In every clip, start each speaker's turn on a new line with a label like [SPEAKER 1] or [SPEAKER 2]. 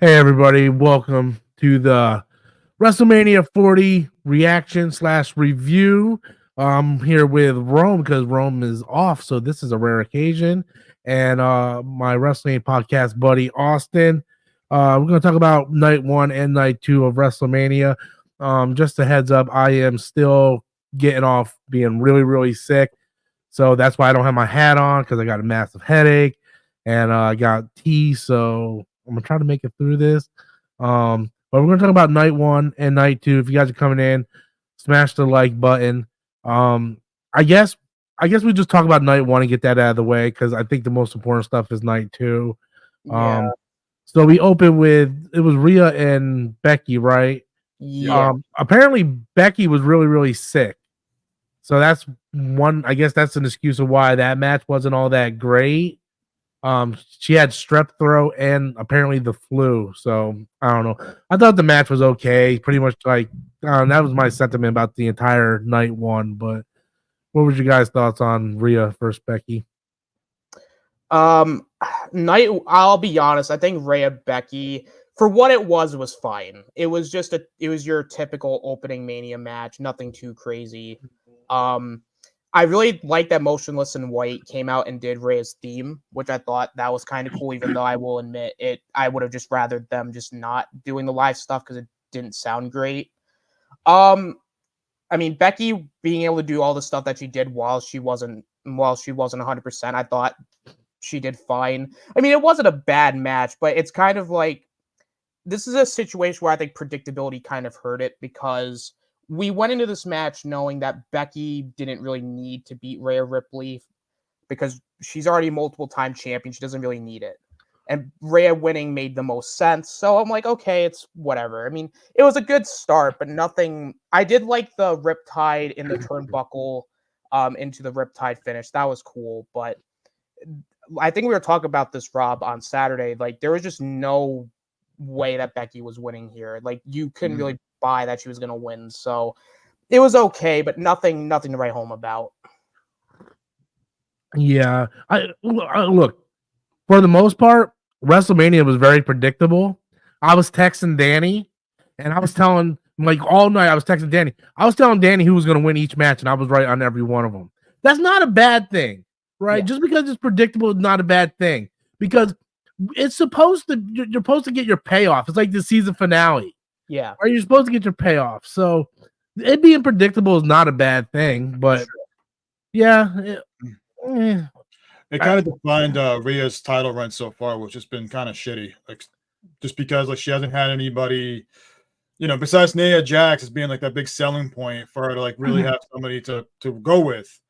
[SPEAKER 1] Hey everybody, welcome to the WrestleMania 40 reaction / review. I'm here with Rome because Rome is off, so this is a rare occasion. And my wrestling podcast buddy Austin. We're gonna talk about night 1 and night 2 of WrestleMania. Just a heads up, I am still getting off being really sick. So that's why I don't have my hat on because I got a massive headache and I got tea, so I'm gonna try to make it through this. But we're gonna talk about night 1 and night 2. If you guys are coming in, smash the like button. I guess we just talk about night 1 and get that out of the way because I think the most important stuff is night 2.
[SPEAKER 2] Yeah.
[SPEAKER 1] So we opened with it was Rhea and Becky, right?
[SPEAKER 2] Yeah.
[SPEAKER 1] Apparently Becky was really sick. So that's one, I guess that's an excuse of why that match wasn't all that great. She had strep throat and apparently the flu. So I don't know. I thought the match was okay. Pretty much like that was my sentiment about the entire night 1. But what was your guys' thoughts on Rhea versus Becky?
[SPEAKER 2] I'll be honest, I think Rhea Becky, for what it was fine. It was your typical opening Mania match, nothing too crazy. I really like that Motionless in White came out and did Rhea's theme, which I thought that was kind of cool, even though I will admit I would have just rather them just not doing the live stuff because it didn't sound great. I mean, Becky being able to do all the stuff that she did while she wasn't 100%, I thought she did fine. I mean, it wasn't a bad match, but it's kind of like this is a situation where I think predictability kind of hurt it because we went into this match knowing that Becky didn't really need to beat Rhea Ripley because she's already a multiple-time champion. She doesn't really need it. And Rhea winning made the most sense. So I'm like, okay, it's whatever. I mean, it was a good start, but nothing. I did like the Riptide in the turnbuckle into the Riptide finish. That was cool. But I think we were talking about this, Rob, on Saturday. Like, there was just no way that Becky was winning here. Like, you couldn't really buy that she was going to win. So it was okay, but nothing to write home about.
[SPEAKER 1] Yeah, I look, for the most part, WrestleMania was very predictable. I was texting Danny, and I was telling like all night. I was texting Danny. I was telling Danny who was going to win each match, and I was right on every one of them. That's not a bad thing, right? Yeah. Just because it's predictable is not a bad thing because it's supposed to. You're supposed to get your payoff. It's like the season finale.
[SPEAKER 2] Yeah,
[SPEAKER 1] right. You're supposed to get your payoff. So it being predictable is not a bad thing, but yeah.
[SPEAKER 3] It kind of defined Rhea's title run so far, which has been kind of shitty. Like, just because like she hasn't had anybody, besides Nia Jax as being like that big selling point for her to like really have somebody to go with.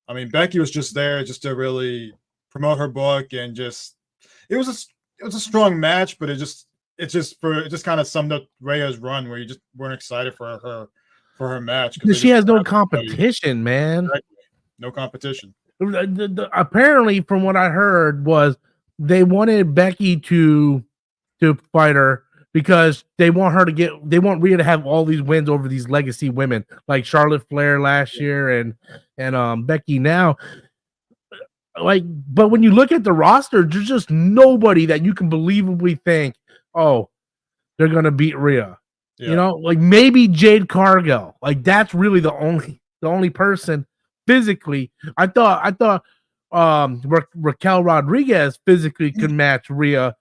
[SPEAKER 3] I mean, Becky was just there just to really promote her book and just it was a strong match, but it just kind of summed up Rhea's run where you just weren't excited for her match
[SPEAKER 1] because she has no competition, man.
[SPEAKER 3] Exactly. No competition.
[SPEAKER 1] Apparently, from what I heard, was they wanted Becky to fight her because they want Rhea to have all these wins over these legacy women like Charlotte Flair last year and Becky now. Like, but when you look at the roster, there's just nobody that you can believably think, oh, they're gonna beat Rhea. Yeah. Like maybe Jade Cargill. Like that's really the only person. Physically, I thought Raquel Rodriguez physically could match Rhea.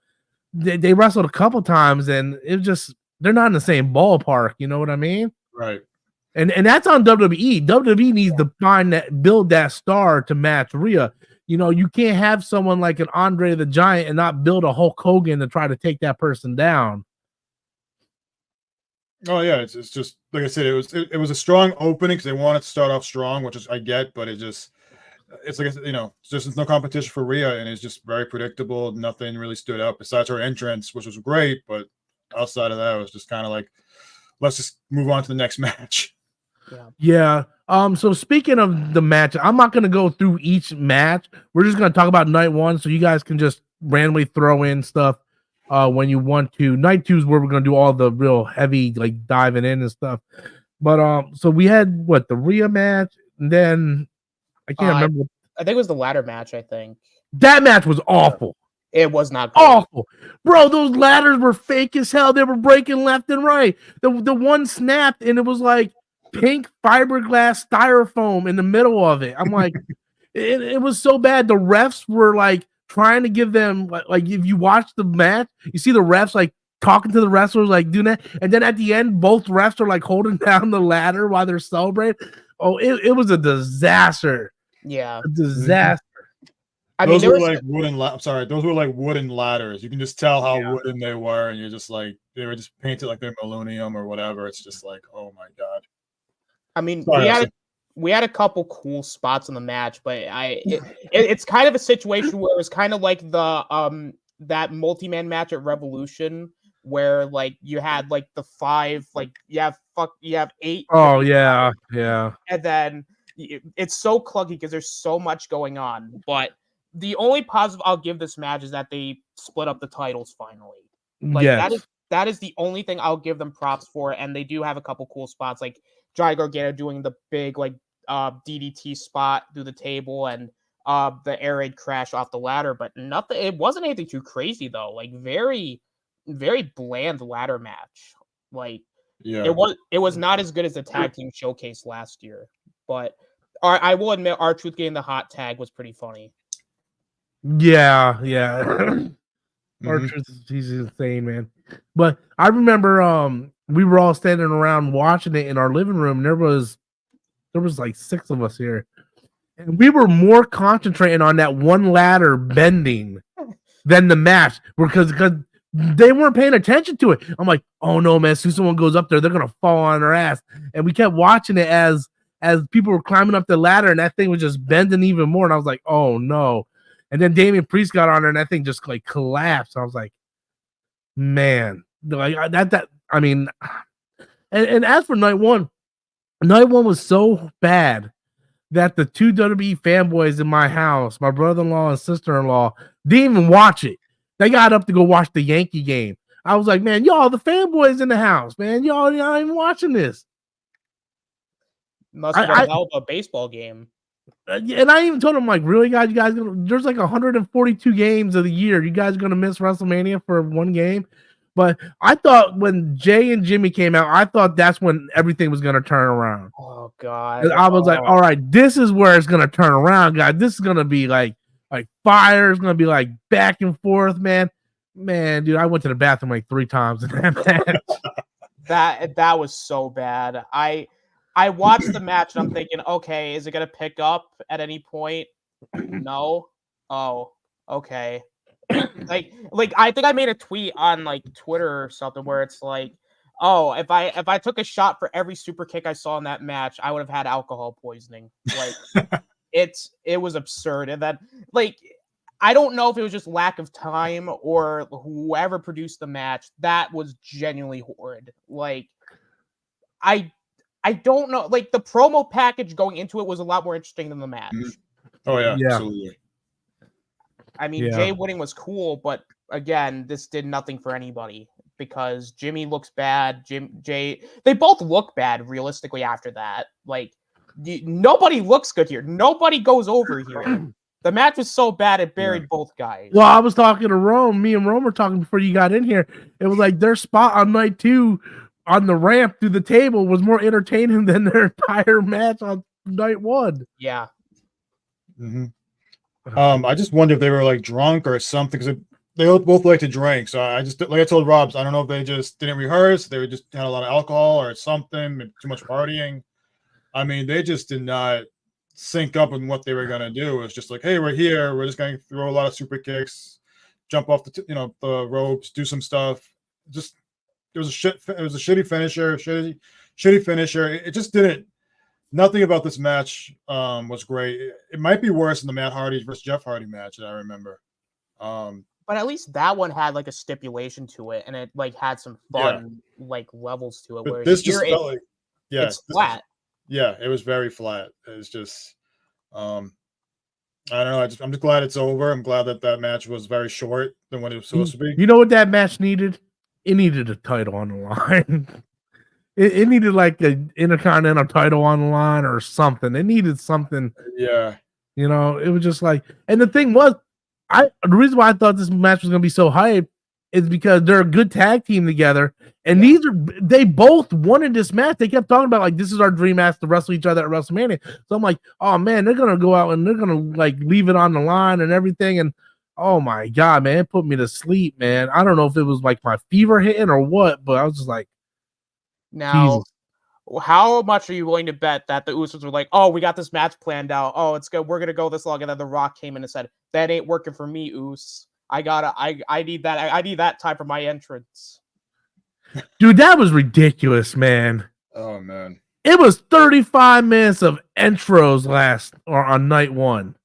[SPEAKER 1] They wrestled a couple times, and it just they're not in the same ballpark. You know what I mean?
[SPEAKER 3] Right.
[SPEAKER 1] And that's on WWE. WWE needs to build that star to match Rhea. You can't have someone like an Andre the Giant and not build a Hulk Hogan to try to take that person down.
[SPEAKER 3] Oh yeah, it's just like I said, it was a strong opening because they wanted to start off strong, which is I get, but it's like just no competition for Rhea, and it's just very predictable. Nothing really stood out besides her entrance, which was great, but outside of that, it was just kind of like, let's just move on to the next match.
[SPEAKER 1] Yeah. So speaking of the match, I'm not gonna go through each match. We're just gonna talk about night 1, so you guys can just randomly throw in stuff. When you want to. Night 2 is where we're gonna do all the real heavy like diving in and stuff. But so we had the Rhea match, and then I can't remember.
[SPEAKER 2] I think it was the ladder match. I think
[SPEAKER 1] that match was awful.
[SPEAKER 2] It was not good.
[SPEAKER 1] Awful. Bro, those ladders were fake as hell. They were breaking left and right. The one snapped and it was like pink fiberglass styrofoam in the middle of it. I'm like, it was so bad. The refs were like trying to give them like if you watch the match, you see the refs like talking to the wrestlers, like doing that, and then at the end, both refs are like holding down the ladder while they're celebrating. Oh, it was a disaster.
[SPEAKER 2] Yeah,
[SPEAKER 1] a disaster.
[SPEAKER 3] Those were like wooden. I'm sorry, those were like wooden ladders. You can just tell how wooden they were, and you're just like they were just painted like they're millennium or whatever. It's just like, oh my god.
[SPEAKER 2] I mean, we had a couple cool spots in the match, but it's kind of a situation where it was kind of like the that multi-man match at Revolution where like you had like the 5, like you have 8.
[SPEAKER 1] Oh yeah,
[SPEAKER 2] and then it's so clunky because there's so much going on. But the only positive I'll give this match is that they split up the titles finally. Like that is the only thing I'll give them props for, and they do have a couple cool spots like Johnny Gargano doing the big like DDT spot through the table and the air raid crash off the ladder, but nothing. It wasn't anything too crazy though. Like very, very bland ladder match. Like it was not as good as the tag team showcase last year. But I will admit, R-Truth getting the hot tag was pretty funny.
[SPEAKER 1] Yeah. R-Truth, he's insane, man. But I remember we were all standing around watching it in our living room. And there was like 6 of us here. And we were more concentrating on that one ladder bending than the match because they weren't paying attention to it. I'm like, oh no, man, as soon as someone goes up there, they're gonna fall on their ass. And we kept watching it as people were climbing up the ladder and that thing was just bending even more. And I was like, oh no. And then Damian Priest got on there and that thing just like collapsed. I was like, man, like that I mean, and as for night one was so bad that the 2 WWE fanboys in my house, my brother-in-law and sister-in-law, didn't even watch it. They got up to go watch the Yankee game. I was like, man, y'all, the fanboys in the house, man. Y'all ain't even watching this.
[SPEAKER 2] Must have been a hell of a baseball game.
[SPEAKER 1] And I even told them, like, really, guys, there's like 142 games of the year. You guys are going to miss WrestleMania for one game? But I thought when Jay and Jimmy came out, I thought that's when everything was going to turn around.
[SPEAKER 2] Oh, God.
[SPEAKER 1] I was like, all right, this is where it's going to turn around, guys. This is going to be like fire. It's going to be like back and forth, man. Man, dude, I went to the bathroom like 3 times in that match.
[SPEAKER 2] That was so bad. I watched the match and I'm thinking, okay, is it going to pick up at any point? No. Oh, okay. like I think I made a tweet on like Twitter or something where it's like, oh, if I took a shot for every super kick I saw in that match, I would have had alcohol poisoning. Like it was absurd. And then like I don't know if it was just lack of time or whoever produced the match. That was genuinely horrid. Like I don't know. Like the promo package going into it was a lot more interesting than the match.
[SPEAKER 3] Oh yeah. Absolutely.
[SPEAKER 2] I mean, Jay winning was cool, but again, this did nothing for anybody because Jimmy looks bad. Jay, they both look bad realistically after that. Like, nobody looks good here. Nobody goes over here. The match was so bad, it buried both guys.
[SPEAKER 1] Well, I was talking to Rome. Me and Rome were talking before you got in here. It was like their spot on night 2 on the ramp through the table was more entertaining than their entire match on night 1.
[SPEAKER 2] Yeah.
[SPEAKER 3] I just wonder if they were like drunk or something because they both like to drink. So I just, like I told Robs, I don't know if they just didn't rehearse, they just had a lot of alcohol or something, too much partying. I mean, they just did not sync up with what they were gonna do. It was just like, hey, we're here, we're just gonna throw a lot of super kicks, jump off the the ropes, do some stuff. Just it was a shitty finisher. It just didn't. Nothing about this match was great. It might be worse than the Matt Hardy versus Jeff Hardy match that I remember.
[SPEAKER 2] But at least that one had like a stipulation to it, and it like had some fun like levels to it.
[SPEAKER 3] But this just felt like,
[SPEAKER 2] it's flat.
[SPEAKER 3] It was very flat. It was just, I don't know. I'm just glad it's over. I'm glad that match was very short than what it was supposed to be.
[SPEAKER 1] You know what that match needed? It needed a title on the line. It needed like an Intercontinental title on the line or something. It needed something.
[SPEAKER 3] Yeah.
[SPEAKER 1] It was just like, and the thing was, The reason why I thought this match was gonna be so hyped is because they're a good tag team together, and they both wanted this match. They kept talking about like this is our dream match to wrestle each other at WrestleMania. So I'm like, oh man, they're gonna go out and they're gonna like leave it on the line and everything. And oh my god, man, it put me to sleep, man. I don't know if it was like my fever hitting or what, but I was just like,
[SPEAKER 2] now.
[SPEAKER 1] Jesus.
[SPEAKER 2] How much are you willing to bet that the Usos were like, oh, we got this match planned out. Oh, it's good. We're gonna go this long, and then The Rock came in and said, that ain't working for me, Us. I need that. I need that time for my entrance.
[SPEAKER 1] Dude, that was ridiculous, man.
[SPEAKER 3] Oh man,
[SPEAKER 1] it was 35 minutes of intros on night one.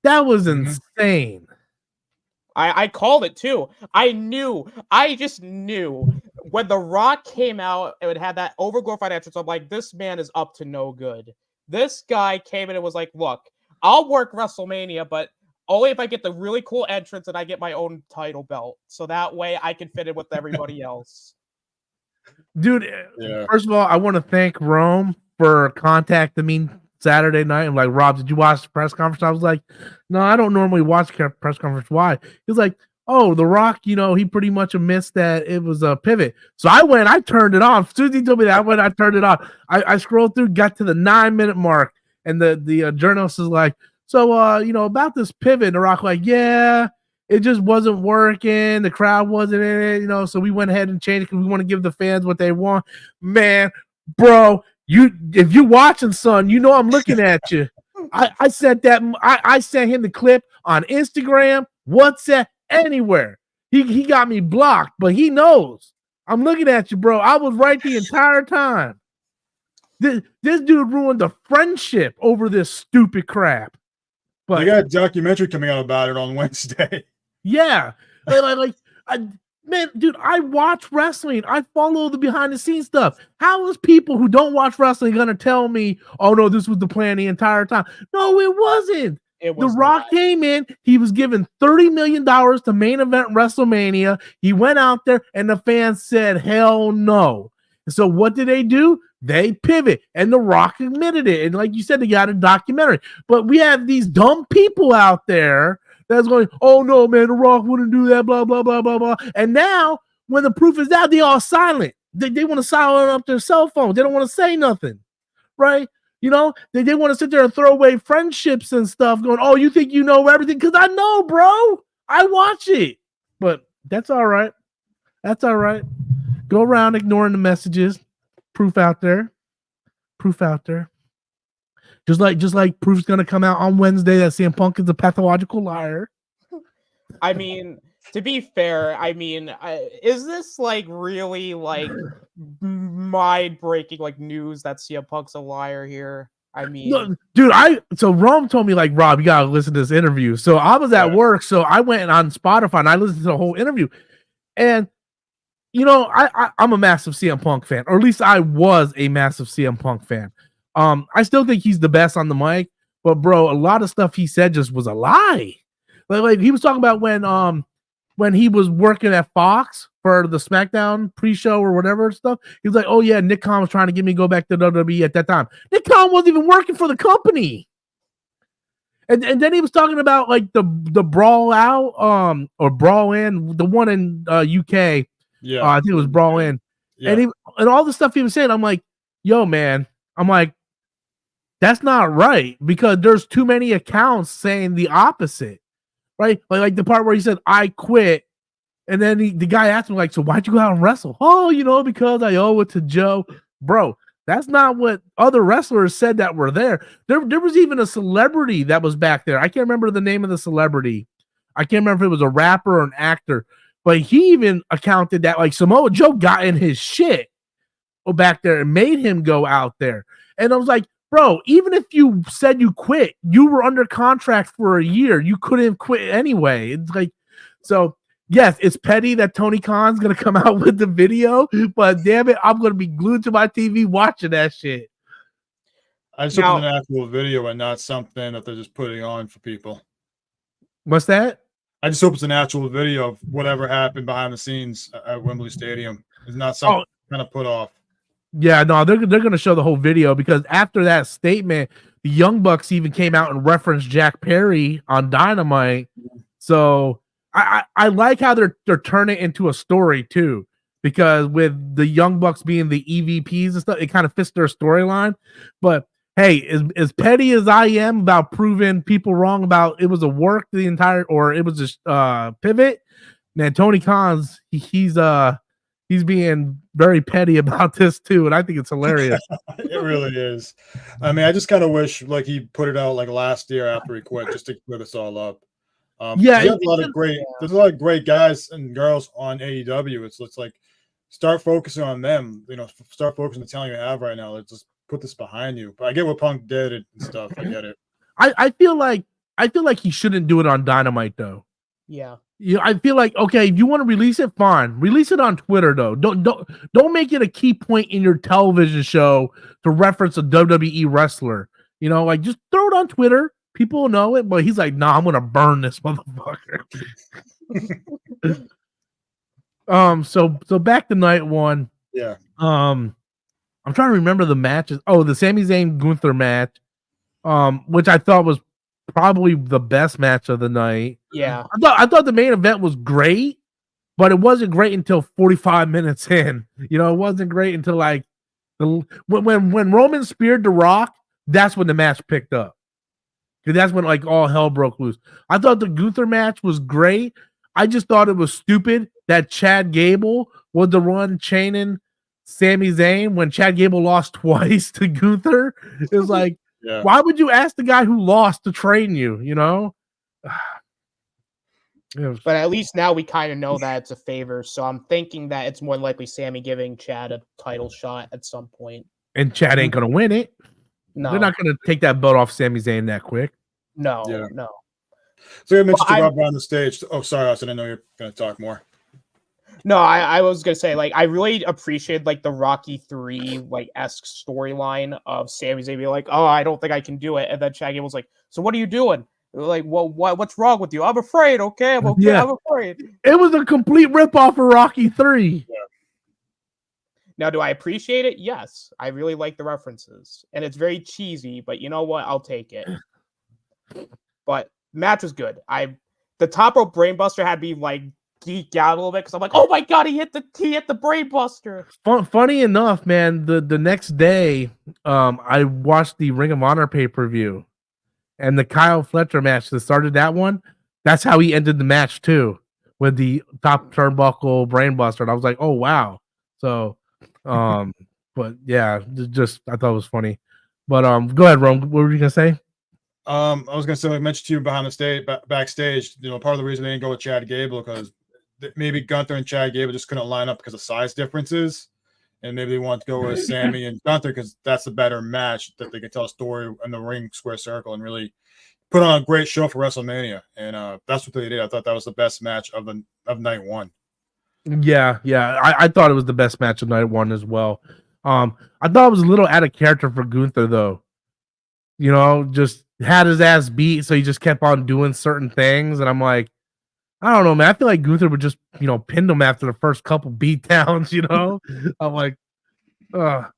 [SPEAKER 1] That was insane.
[SPEAKER 2] I called it too. I just knew when The Rock came out, it had that overglorified entrance. I'm like, this man is up to no good. This guy came in and was like, look, I'll work WrestleMania, but only if I get the really cool entrance and I get my own title belt. So that way I can fit in with everybody else.
[SPEAKER 1] Dude, First of all, I want to thank Rome for contacting me Saturday night. I'm like, Rob, did you watch the press conference? I was like, no, I don't normally watch press conference. Why? He was like, oh, The Rock, he pretty much admits that it was a pivot. So I turned it on. As soon as he told me that, I turned it on. I scrolled through, got to the 9-minute mark, and the journalist is like, so, about this pivot, The Rock like, yeah, it just wasn't working. The crowd wasn't in it, so we went ahead and changed it because we want to give the fans what they want. Man, bro, if you're watching, son, I'm looking at you. I sent that. I sent him the clip on Instagram, WhatsApp, anywhere. He got me blocked, but he knows. I'm looking at you, bro. I was right the entire time. This dude ruined the friendship over this stupid crap. But
[SPEAKER 3] they got a documentary coming out about it on Wednesday.
[SPEAKER 1] Yeah, man, dude, I watch wrestling. I follow the behind the scenes stuff. How is people who don't watch wrestling gonna tell me, oh no, this was the plan the entire time? No, it wasn't. The Rock came in, he was given $30 million to main event WrestleMania. He went out there and the fans said, hell no. And so what did they do? They pivot, and The Rock admitted it. And like you said, they got a documentary. But we have these dumb people out there that's going, oh no, man, The Rock wouldn't do that, blah, blah, blah, blah, blah. And now, when the proof is out, they all silent. They want to silence up their cell phones. They don't want to say nothing, right? They want to sit there and throw away friendships and stuff, going, oh, you think you know everything? Because I know, bro. I watch it. But that's all right. That's all right. Go around ignoring the messages. Proof out there. Just like proof's gonna come out on Wednesday that CM Punk is a pathological liar.
[SPEAKER 2] I mean, to be fair, is this like really like mind breaking like news that CM Punk's a liar here?
[SPEAKER 1] No, dude, so Rome told me like, Rob, you gotta listen to this interview. So I was at work, so I went on Spotify and I listened to the whole interview, and I'm a massive CM Punk fan, or at least I was a massive CM Punk fan. I still think he's the best on the mic, but bro, a lot of stuff he said just was a lie. Like he was talking about when he was working at Fox for the SmackDown pre-show or whatever stuff. He was like, oh yeah, Nick Khan was trying to get me to go back to WWE at that time. Nick Khan wasn't even working for the company. And then he was talking about like the Brawl Out or Brawl In, the one in UK.
[SPEAKER 3] Yeah,
[SPEAKER 1] I think it was Brawl In. Yeah. And all the stuff he was saying, I'm like, yo, man, that's not right, because there's too many accounts saying the opposite, right? Like the part where he said, I quit. And then the guy asked him, like, so why'd you go out and wrestle? Oh, because I owe it to Joe. Bro, that's not what other wrestlers said that were there. There was even a celebrity that was back there. I can't remember the name of the celebrity. I can't remember if it was a rapper or an actor. But he even accounted that like Samoa Joe got in his shit back there and made him go out there. And I was like, bro, even if you said you quit, you were under contract for a year. You couldn't quit anyway. It's like, so yes, it's petty that Tony Khan's going to come out with the video, but damn it, I'm going to be glued to my TV watching that shit.
[SPEAKER 3] I just hope it's an actual video and not something that they're just putting on for people.
[SPEAKER 1] What's that?
[SPEAKER 3] I just hope it's an actual video of whatever happened behind the scenes at Wembley Stadium. It's not something kind of put off.
[SPEAKER 1] Yeah, no, they're going to show the whole video, because after that statement, the Young Bucks even came out and referenced Jack Perry on Dynamite So I like how they're turning it into a story too, because with the Young Bucks being the EVPs and stuff, it kind of fits their storyline. But hey, as petty as I am about proving people wrong about it was a work the entire or it was just pivot, man, Tony Khan's he's being very petty about this too, and I think it's hilarious.
[SPEAKER 3] It really is. I mean, I just kind of wish like he put it out like last year after he quit, just to clear us all up.
[SPEAKER 1] Yeah,
[SPEAKER 3] there's a lot of great guys and girls on AEW. It's like start focusing on them. Start focusing on the talent you have right now. Let's just put this behind you. But I get what Punk did and stuff. I get it.
[SPEAKER 1] I feel like he shouldn't do it on Dynamite though.
[SPEAKER 2] Yeah.
[SPEAKER 1] I feel like, okay, if you want to release it, fine. Release it on Twitter though. Don't make it a key point in your television show to reference a WWE wrestler. Like just throw it on Twitter. People will know it, but he's like, nah, I'm gonna burn this motherfucker. So back to night one.
[SPEAKER 3] Yeah.
[SPEAKER 1] I'm trying to remember the matches. Oh, the Sami Zayn Gunther match, which I thought was probably the best match of the night.
[SPEAKER 2] Yeah.
[SPEAKER 1] I thought the main event was great, but it wasn't great until 45 minutes in. It wasn't great until like when Roman speared The Rock, that's when the match picked up. Because that's when like all hell broke loose. I thought the Gunther match was great. I just thought it was stupid that Chad Gable was the one chaining Sami Zayn when Chad Gable lost twice to Gunther. It was like, yeah. Why would you ask the guy who lost to train you?
[SPEAKER 2] But at least now we kind of know that it's a favor. So I'm thinking that it's more likely Sami giving Chad a title shot at some point.
[SPEAKER 1] And Chad ain't gonna win it.
[SPEAKER 2] No,
[SPEAKER 1] they're not gonna take that belt off Sami Zayn that quick.
[SPEAKER 2] No.
[SPEAKER 3] So you mentioned to Rob on the stage. Oh, sorry, Austin. I know you're gonna talk more.
[SPEAKER 2] No, I was gonna say like I really appreciate like the Rocky 3 like esque storyline of Sami Zayn being like, oh, I don't think I can do it, and then Chad Gable's like, so what are you doing? Like, well, what's wrong with you? I'm afraid. Okay, I'm okay. Yeah. I'm afraid.
[SPEAKER 1] It was a complete ripoff of Rocky 3.
[SPEAKER 2] Yeah. Now, do I appreciate it? Yes, I really like the references, and it's very cheesy, but you know what? I'll take it. But match was good. The top rope brainbuster had me like geek out a little bit because I'm like, oh my god, he hit the brainbuster.
[SPEAKER 1] Funny enough, man, the next day, I watched the Ring of Honor pay-per-view, and the Kyle Fletcher match that started that one. That's how he ended the match too, with the top turnbuckle brainbuster. And I was like, oh wow. So, but yeah, just I thought it was funny. But go ahead, Rome. What were you gonna say?
[SPEAKER 3] I was gonna say, I mentioned to you behind the stage, backstage. Part of the reason they didn't go with Chad Gable because maybe Gunther and Chad Gable just couldn't line up because of size differences, and maybe they wanted to go with Sami and Gunther because that's a better match that they could tell a story in the ring square circle and really put on a great show for WrestleMania. And that's what they did. I thought that was the best match of night one.
[SPEAKER 1] Yeah. I thought it was the best match of night one as well. I thought it was a little out of character for Gunther though. Just had his ass beat, so he just kept on doing certain things, and I'm like, I don't know, man. I feel like Gunther would just, pinned him after the first couple beatdowns. I'm like, but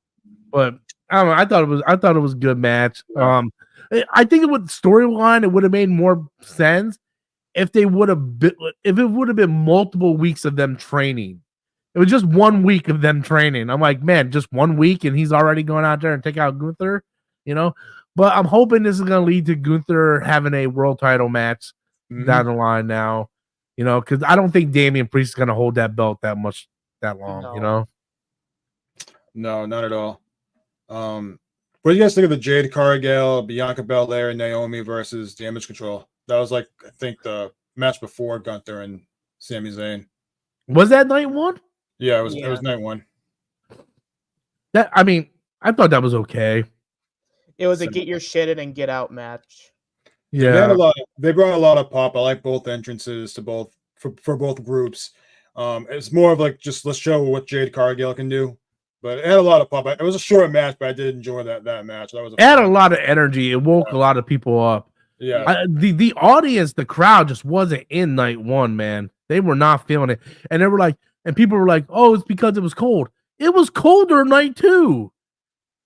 [SPEAKER 1] I don't know. I thought it was a good match. I think storyline, it would have made more sense if it would have been multiple weeks of them training. It was just 1 week of them training. I'm like, man, just 1 week, and he's already going out there and take out Gunther, But I'm hoping this is going to lead to Gunther having a world title match down the line now, because I don't think Damian Priest is going to hold that belt that long,
[SPEAKER 3] No, not at all. What do you guys think of the Jade Cargill, Bianca Belair, and Naomi versus Damage Control? That was I think the match before Gunther and Sami Zayn.
[SPEAKER 1] Was that night one?
[SPEAKER 3] Yeah, it was night one.
[SPEAKER 1] I thought that was okay.
[SPEAKER 2] It was a get your shit in and get out match.
[SPEAKER 1] Yeah,
[SPEAKER 3] they brought a lot of pop. I like both entrances to both for both groups. It's more of like just let's show what Jade Cargill can do. But it had a lot of pop. It was a short match, but I did enjoy that match. It
[SPEAKER 1] had a lot of energy. It woke a lot of people up.
[SPEAKER 3] Yeah,
[SPEAKER 1] the audience, the crowd just wasn't in night one, man. They were not feeling it, and they were like, and people were like, "Oh, it's because it was cold." It was colder night two.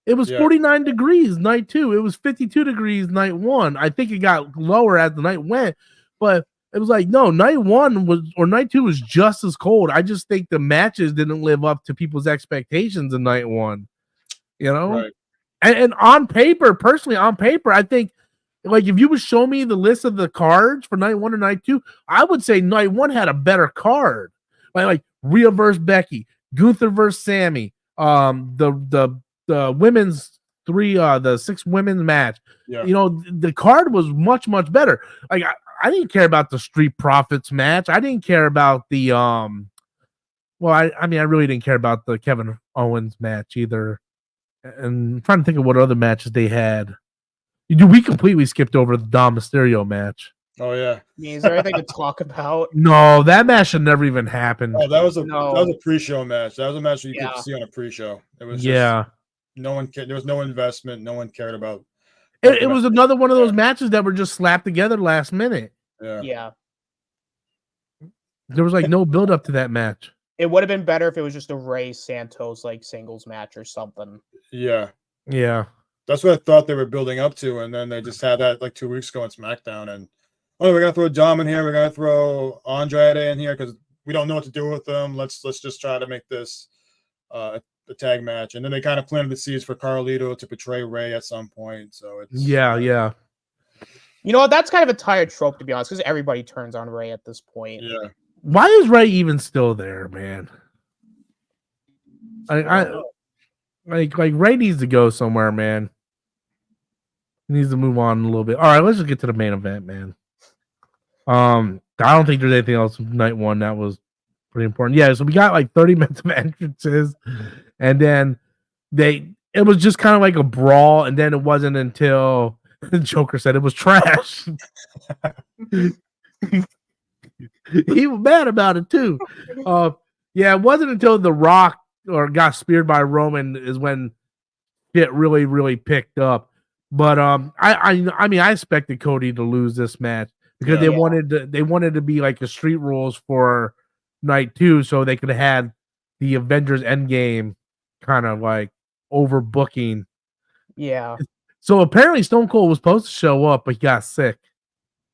[SPEAKER 1] It was 49 degrees night two. It was 52 degrees night one. I think it got lower as the night went, but it was like, no, night 1 was, or night 2 was just as cold. I just think the matches didn't live up to people's expectations in night 1, you know?
[SPEAKER 3] Right.
[SPEAKER 1] And on paper, personally, on paper, I think, like, if you would show me the list of the cards for night 1 and night 2, I would say night 1 had a better card. Like Rhea versus Becky, Gunther versus Sami, the women's the 6 women's match.
[SPEAKER 3] Yeah.
[SPEAKER 1] You know, the card was much, much better. Like, I didn't care about the Street Profits match. I didn't care about the well, I mean, I really didn't care about the Kevin Owens match either. And I'm trying to think of what other matches they had. We completely skipped over the Dom Mysterio match.
[SPEAKER 3] Oh yeah.
[SPEAKER 2] Is there anything to talk about?
[SPEAKER 1] No, that match should never even happen.
[SPEAKER 3] Oh, that was a pre-show match. That was a match that you could see on a pre-show. It was just, no one cared. There was no investment. No one cared about.
[SPEAKER 1] It was another one of those matches that were just slapped together last minute.
[SPEAKER 2] Yeah.
[SPEAKER 1] There was like no build up to that match.
[SPEAKER 2] It would have been better if it was just a Rey Santos like singles match or something.
[SPEAKER 1] Yeah.
[SPEAKER 3] That's what I thought they were building up to, and then they just had that like 2 weeks ago on SmackDown. And we're gonna throw Dom in here. We're gonna throw Andrade in here because we don't know what to do with them. Let's just try to make this a tag match. And then they kind of planted the seeds for Carlito to portray Rey at some point. So it's
[SPEAKER 1] yeah.
[SPEAKER 2] You know what? That's kind of a tired trope, to be honest, because everybody turns on Rey at this point.
[SPEAKER 3] Yeah.
[SPEAKER 1] Why is Rey even still there, man? I like Rey needs to go somewhere, man. He needs to move on a little bit. All right, let's just get to the main event, man. I don't think there's anything else night 1 that was pretty important. Yeah, so we got like 30 minutes of entrances, and then it was just kind of like a brawl, and then it wasn't until the Joker said it was trash. He was mad about it too. Yeah, it wasn't until The Rock got speared by Roman is when it really, really picked up. But I mean, I expected Cody to lose this match because they wanted to be like the Street Rules for night 2, so they could have had the Avengers Endgame kind of like overbooking.
[SPEAKER 2] Yeah.
[SPEAKER 1] So apparently Stone Cold was supposed to show up, but he got sick.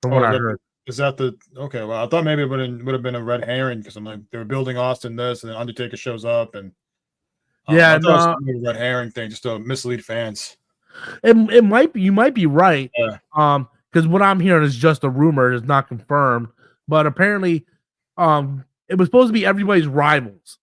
[SPEAKER 1] From what I heard.
[SPEAKER 3] Is that the okay? Well, I thought maybe it would have been a red herring because I'm like they were building Austin this, and then Undertaker shows up, and I thought it was a red herring thing just to mislead fans.
[SPEAKER 1] It might be. You might be right. Yeah. Because what I'm hearing is just a rumor; it's not confirmed. But apparently, it was supposed to be everybody's rivals.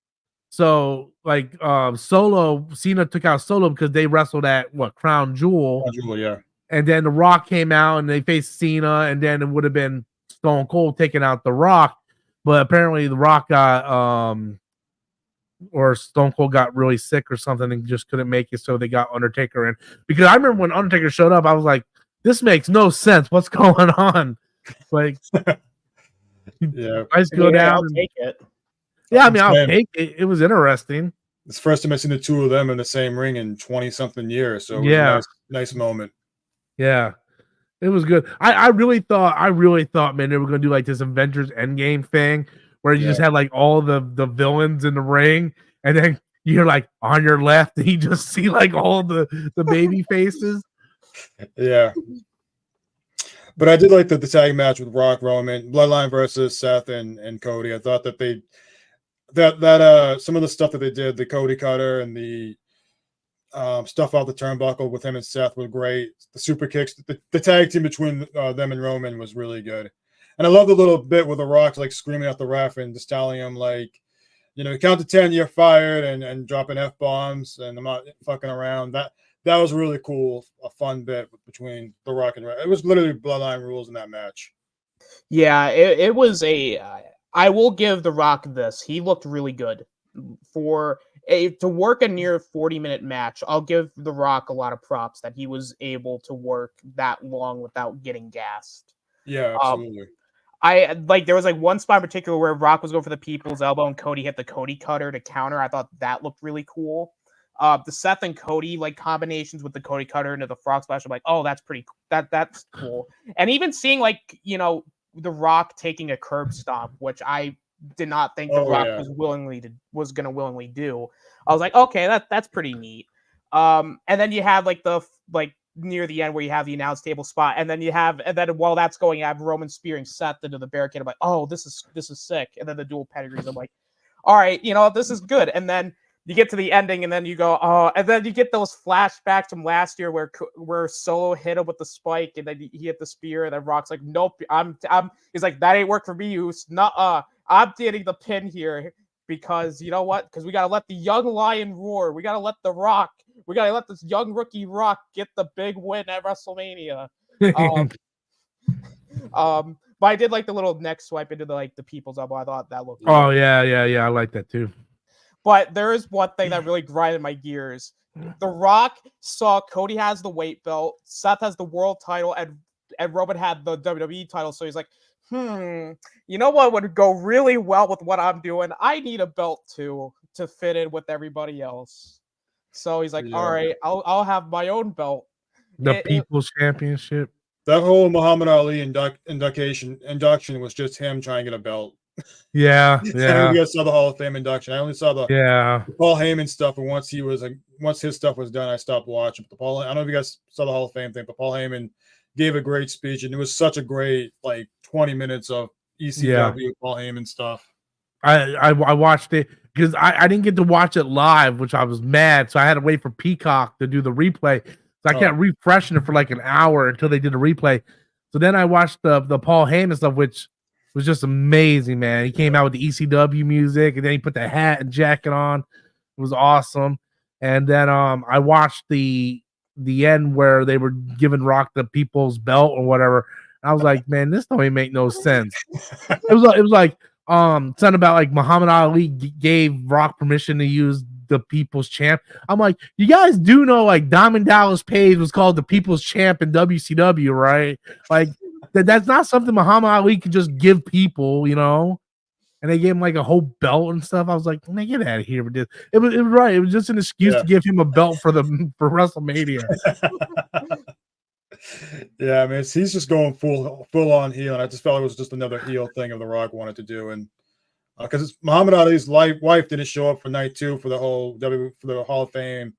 [SPEAKER 1] So, like, Cena took out Solo because they wrestled at Crown Jewel.
[SPEAKER 3] Crown Jewel, yeah.
[SPEAKER 1] And then The Rock came out and they faced Cena, and then it would have been Stone Cold taking out The Rock. But apparently The Rock got or Stone Cold got really sick or something and just couldn't make it, so they got Undertaker in. Because I remember when Undertaker showed up, I was like, this makes no sense. What's going on? Like,
[SPEAKER 3] yeah.
[SPEAKER 1] I just go down.
[SPEAKER 2] I'll take it.
[SPEAKER 1] Yeah, I mean, I'll take it. It was interesting.
[SPEAKER 3] It's the first time I've seen the two of them in the same ring in 20-something years. So it was a nice moment.
[SPEAKER 1] Yeah, it was good. I really thought, man, they were gonna do like this Avengers Endgame thing where you just had like all the villains in the ring, and then you're like on your left, and you just see like all the baby faces. Yeah.
[SPEAKER 3] But I did like the tag match with Rock, Roman, Bloodline versus Seth and Cody. I thought that some of the stuff that they did, the Cody cutter and the stuff off the turnbuckle with him and Seth were great. The super kicks, the tag team between them and Roman was really good. And I love the little bit with the Rock like screaming at the ref and just telling him like, count to 10, you're fired, and dropping F-bombs, and I'm not fucking around. That was really cool, a fun bit between The Rock and Rhea. It was literally Bloodline rules in that match.
[SPEAKER 2] Yeah, it was I will give The Rock this. He looked really good. To work a near 40-minute match, I'll give The Rock a lot of props that he was able to work that long without getting gassed.
[SPEAKER 3] Yeah, absolutely.
[SPEAKER 2] There was like one spot in particular where Rock was going for the people's elbow and Cody hit the Cody cutter to counter. I thought that looked really cool. The Seth and Cody like combinations with the Cody cutter into the frog splash, I'm like, oh, that's pretty that's cool. And even seeing like, The Rock taking a curb stomp, which I did not think The Rock was gonna willingly do. I was like, okay, that's pretty neat. And then you have like near the end where you have the announce table spot, and then while that's going, you have Roman spearing Seth into the barricade. I'm like, oh, this is sick. And then the dual pedigrees. I'm like, all right, this is good. And then you get to the ending, and then you go, oh, and then you get those flashbacks from last year where Solo hit him with the spike, and then he hit the spear, and then Rock's like, nope, he's like, that ain't work for me, Uce. Nuh-uh, I'm getting the pin here because you know what? Because we gotta let the young lion roar. We gotta let this young rookie Rock get the big win at WrestleMania. But I did like the little neck swipe into the people's elbow. I thought that looked.
[SPEAKER 1] Oh yeah, I like that too.
[SPEAKER 2] But there is one thing that really grinded my gears. The Rock saw Cody has the weight belt, Seth has the world title, and Roman had the WWE title. So he's like, you know what would go really well with what I'm doing? I need a belt too to fit in with everybody else. So he's like, all right, I'll have my own belt.
[SPEAKER 1] The People's Championship.
[SPEAKER 3] That whole Muhammad Ali induction was just him trying to get a belt.
[SPEAKER 1] Yeah.
[SPEAKER 3] I don't know if you guys saw the Hall of Fame induction. I only saw the Paul Heyman stuff, and once his stuff was done, I stopped watching. But I don't know if you guys saw the Hall of Fame thing, but Paul Heyman gave a great speech, and it was such a great 20 minutes of ECW Paul Heyman stuff.
[SPEAKER 1] I watched it because I didn't get to watch it live, which I was mad. So I had to wait for Peacock to do the replay. So I kept refreshing it for like an hour until they did a replay. So then I watched the Paul Heyman stuff, which was just amazing, man. He came out with the ECW music, and then he put the hat and jacket on. It was awesome. And then I watched the end where they were giving Rock the People's Belt or whatever. I was like, man, this don't even make no sense. It was like something about like Muhammad Ali gave Rock permission to use the People's Champ. I'm like, you guys do know like Diamond Dallas Page was called the People's Champ in WCW, right? Like that's not something Muhammad Ali could just give people, And they gave him like a whole belt and stuff. I was like, man, get out of here with this. It was right. It was just an excuse to give him a belt for WrestleMania.
[SPEAKER 3] Yeah, I mean, he's just going full on heel, and I just felt it was just another heel thing of The Rock wanted to do, and because Muhammad Ali's wife didn't show up for night 2 for the whole for the Hall of Fame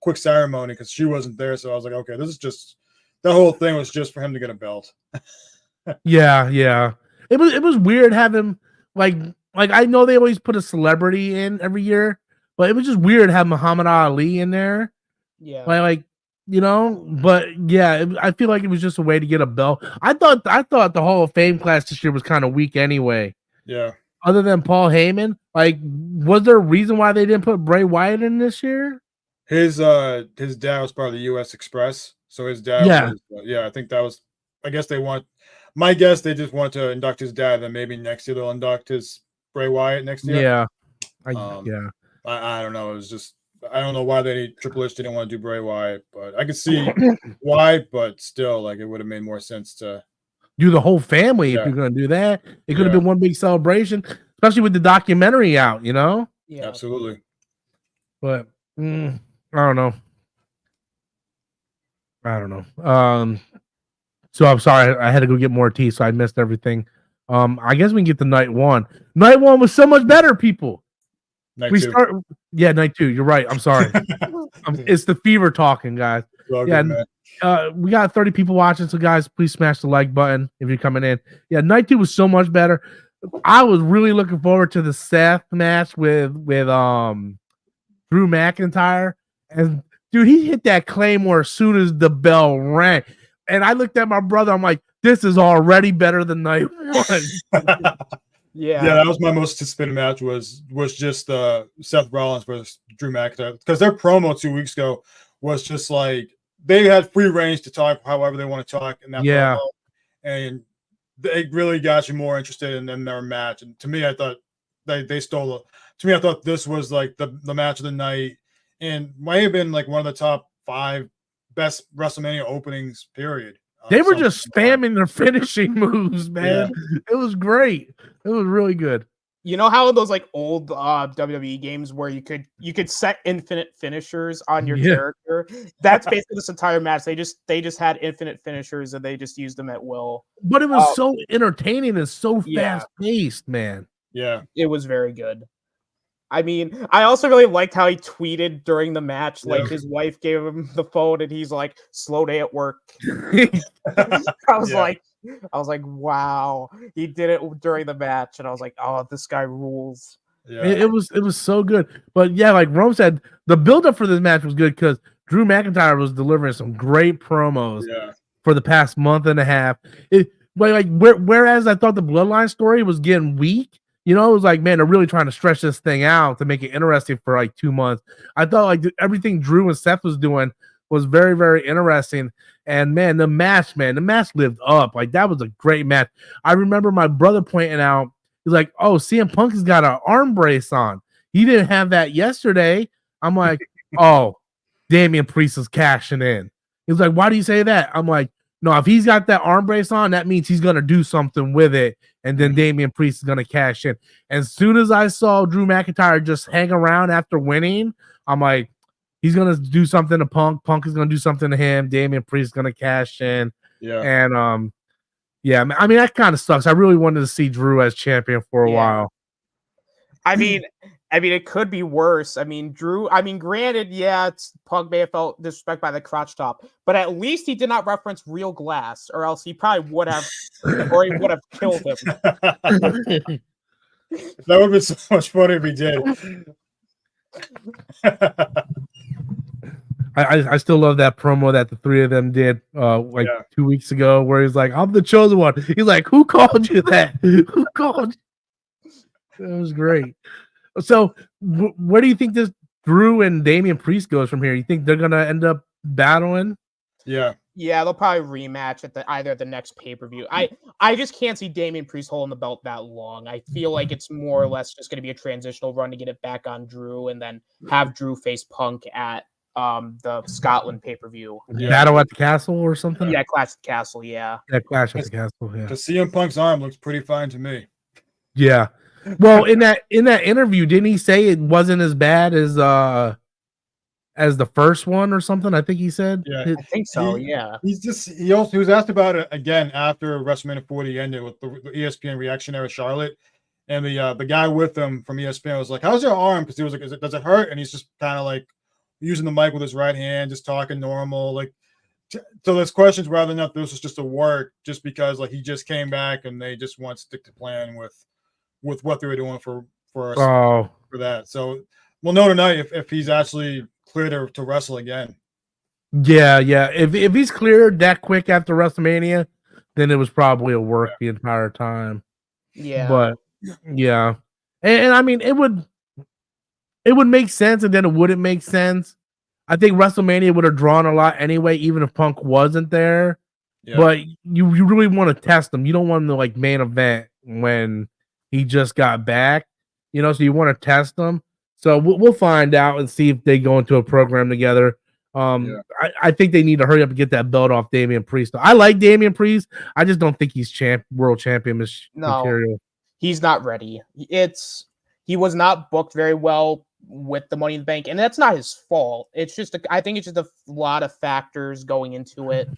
[SPEAKER 3] quick ceremony because she wasn't there. So I was like, okay, this is just the whole thing was just for him to get a belt.
[SPEAKER 1] Yeah. It was weird having like I know they always put a celebrity in every year, but it was just weird having Muhammad Ali in there.
[SPEAKER 2] Yeah.
[SPEAKER 1] But yeah, I feel like it was just a way to get a belt. I thought the Hall of Fame class this year was kind of weak anyway.
[SPEAKER 3] Yeah.
[SPEAKER 1] Other than Paul Heyman, was there a reason why they didn't put Bray Wyatt in this year?
[SPEAKER 3] His dad was part of the U.S. Express, so his dad was, I think that was. I guess my guess they just want to induct his dad, then maybe next year they'll induct his Bray Wyatt next year.
[SPEAKER 1] Yeah.
[SPEAKER 3] I don't know. It was just I don't know why Triple H didn't want to do Bray Wyatt, but I could see why. But still, it would have made more sense to
[SPEAKER 1] do the whole family if you're going to do that. It could have been one big celebration, especially with the documentary out.
[SPEAKER 2] Yeah,
[SPEAKER 3] absolutely.
[SPEAKER 1] But I don't know. So I'm sorry, I had to go get more tea, so I missed everything. I guess we can get to night 1. Night 1 was so much better, people.
[SPEAKER 3] Night 2.
[SPEAKER 1] Night 2. You're right. I'm sorry. It's the fever talking, guys. We got 30 people watching, so guys, please smash the like button if you're coming in. Yeah, night 2 was so much better. I was really looking forward to the Seth match with Drew McIntyre, and dude, he hit that Claymore as soon as the bell rang, and I looked at my brother. I'm like, this is already better than night 1.
[SPEAKER 2] Yeah,
[SPEAKER 3] that was my most anticipated match. Was just Seth Rollins versus Drew McIntyre, because their promo 2 weeks ago was just like they had free range to talk however they want to talk in that promo, and they really got you more interested in their match. And to me, I thought they stole it. To me, I thought this was like the match of the night, and might have been like one of the top 5 best WrestleMania openings. Period.
[SPEAKER 1] They were just spamming their finishing moves, man. Yeah. It was great. It was really good.
[SPEAKER 2] You know how in those old WWE games where you could set infinite finishers on your character? That's basically this entire match. They just had infinite finishers and they just used them at will.
[SPEAKER 1] But it was so entertaining and so fast paced, man.
[SPEAKER 3] Yeah,
[SPEAKER 2] it was very good. I mean, I also really liked how he tweeted during the match. Like
[SPEAKER 3] Yeah.
[SPEAKER 2] his wife gave him the phone, and he's like, "Slow day at work."
[SPEAKER 3] Yeah.
[SPEAKER 2] I was like, wow, he did it during the match, and I was like, oh, this guy rules.
[SPEAKER 3] Yeah.
[SPEAKER 1] It was so good. But yeah, like Rome said, the buildup for this match was good because Drew McIntyre was delivering some great promos
[SPEAKER 3] Yeah.
[SPEAKER 1] for the past month and a half. Whereas I thought the Bloodline story was getting weak, you know, it was like, man, they're really trying to stretch this thing out to make it interesting for like 2 months. I thought like everything Drew and Seth was doing was very, very interesting. And man, the match lived up. Like that was a great match. I remember my brother pointing out, he's like, oh, CM Punk has got an arm brace on. He didn't have that yesterday. I'm like, oh, Damian Priest is cashing in. He's like, why do you say that? I'm like, no, if he's got that arm brace on, that means he's gonna do something with it, and then Damian Priest is gonna cash in. And as soon as I saw Drew McIntyre just hang around after winning, I'm like, he's gonna do something to Punk. Punk is gonna do something to him. Damian Priest is gonna cash in.
[SPEAKER 3] Yeah.
[SPEAKER 1] And yeah, I mean that kind of sucks. I really wanted to see Drew as champion for a while.
[SPEAKER 2] I mean, it could be worse. I mean, Drew. I mean, granted, yeah, Punk may have felt disrespect by the crotch top, but at least he did not reference real glass, or else he probably would have, or he would have killed him.
[SPEAKER 3] That would have been so much fun if he did.
[SPEAKER 1] I still love that promo that the three of them did 2 weeks ago, where he's like, "I'm the chosen one." He's like, "Who called you that? Who called you?" That was great. So, where do you think this Drew and Damian Priest goes from here? You think they're gonna end up battling?
[SPEAKER 3] Yeah.
[SPEAKER 2] Yeah, they'll probably rematch at either the next pay-per-view. I just can't see Damian Priest holding the belt that long. I feel like it's more or less just going to be a transitional run to get it back on Drew, and then have Drew face Punk at the Scotland pay-per-view.
[SPEAKER 3] Yeah.
[SPEAKER 1] Battle at the Castle or something?
[SPEAKER 2] Yeah, Clash at the Castle, yeah.
[SPEAKER 1] Yeah, Clash at the Castle, yeah.
[SPEAKER 3] The CM Punk's arm looks pretty fine to me.
[SPEAKER 1] Yeah. Well, in that interview, didn't he say it wasn't as bad as the first one or something? I think he said.
[SPEAKER 3] Yeah,
[SPEAKER 2] I think so. Yeah.
[SPEAKER 3] He was asked about it again after WrestleMania 40 ended with the ESPN reaction there at Charlotte, and the guy with him from ESPN was like, "How's your arm?" Because he was like, "Does it hurt?" And he's just kind of like using the mic with his right hand, just talking normal, like. So there's questions whether or not this was just a work, just because like he just came back and they just want to stick to plan with what they were doing for that. So we'll know tonight if he's actually clear to wrestle again.
[SPEAKER 1] Yeah. If he's cleared that quick after WrestleMania, then it was probably a work the entire time.
[SPEAKER 2] Yeah.
[SPEAKER 1] But yeah, and I mean it would make sense, and then it wouldn't make sense. I think WrestleMania would have drawn a lot anyway, even if Punk wasn't there. Yeah. But you really want to test him. You don't want him to like main event when he just got back, you know. So you want to test him. So we'll find out and see if they go into a program together. I think they need to hurry up and get that belt off Damian Priest. I like Damian Priest. I just don't think he's world champion material.
[SPEAKER 2] He's not ready. He was not booked very well with the Money in the Bank, and that's not his fault. It's just I think it's just a lot of factors going into it,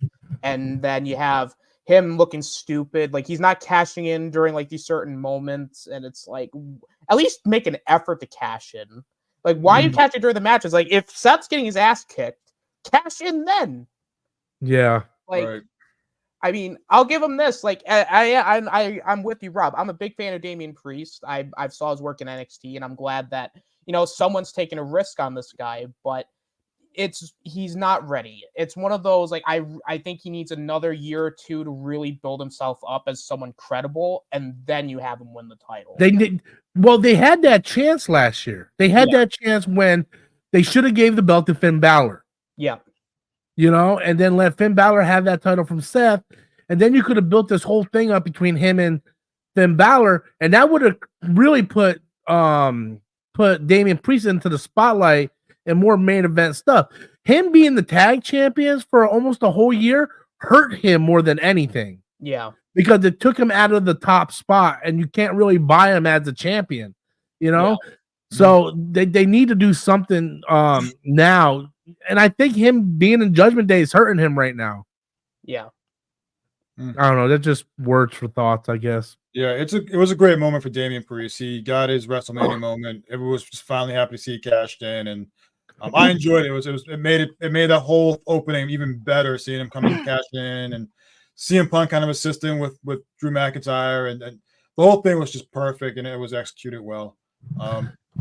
[SPEAKER 2] and then you have him looking stupid, like he's not cashing in during like these certain moments, and it's like at least make an effort to cash in. Like, why are you cashing during the matches? Like, if Seth's getting his ass kicked, cash in then.
[SPEAKER 1] Yeah,
[SPEAKER 2] like. Right. I mean, I'll give him this. Like, I'm with you, Rob. I'm a big fan of Damian Priest. I saw his work in NXT, and I'm glad that someone's taking a risk on this guy. But he's not ready. It's one of those like I think he needs another year or two to really build himself up as someone credible, and then you have him win the title.
[SPEAKER 1] They had that chance last year. They had that chance when they should have gave the belt to Finn Balor.
[SPEAKER 2] Yeah.
[SPEAKER 1] And then let Finn Balor have that title from Seth, and then you could have built this whole thing up between him and Finn Balor, and that would have really put Damian Priest into the spotlight and more main event stuff. Him being the tag champions for almost a whole year hurt him more than anything.
[SPEAKER 2] Yeah,
[SPEAKER 1] because it took him out of the top spot, and you can't really buy him as a champion. Yeah. So they need to do something now. And I think him being in Judgment Day is hurting him right now.
[SPEAKER 2] Yeah.
[SPEAKER 1] I don't know. That's just words for thoughts, I guess.
[SPEAKER 3] Yeah, it was a great moment for Damian Priest. He got his WrestleMania moment. Everyone was just finally happy to see he cashed in, and I enjoyed it. It made that whole opening even better. Seeing him come and cash in, and CM Punk kind of assisting with Drew McIntyre, and the whole thing was just perfect, and it was executed well.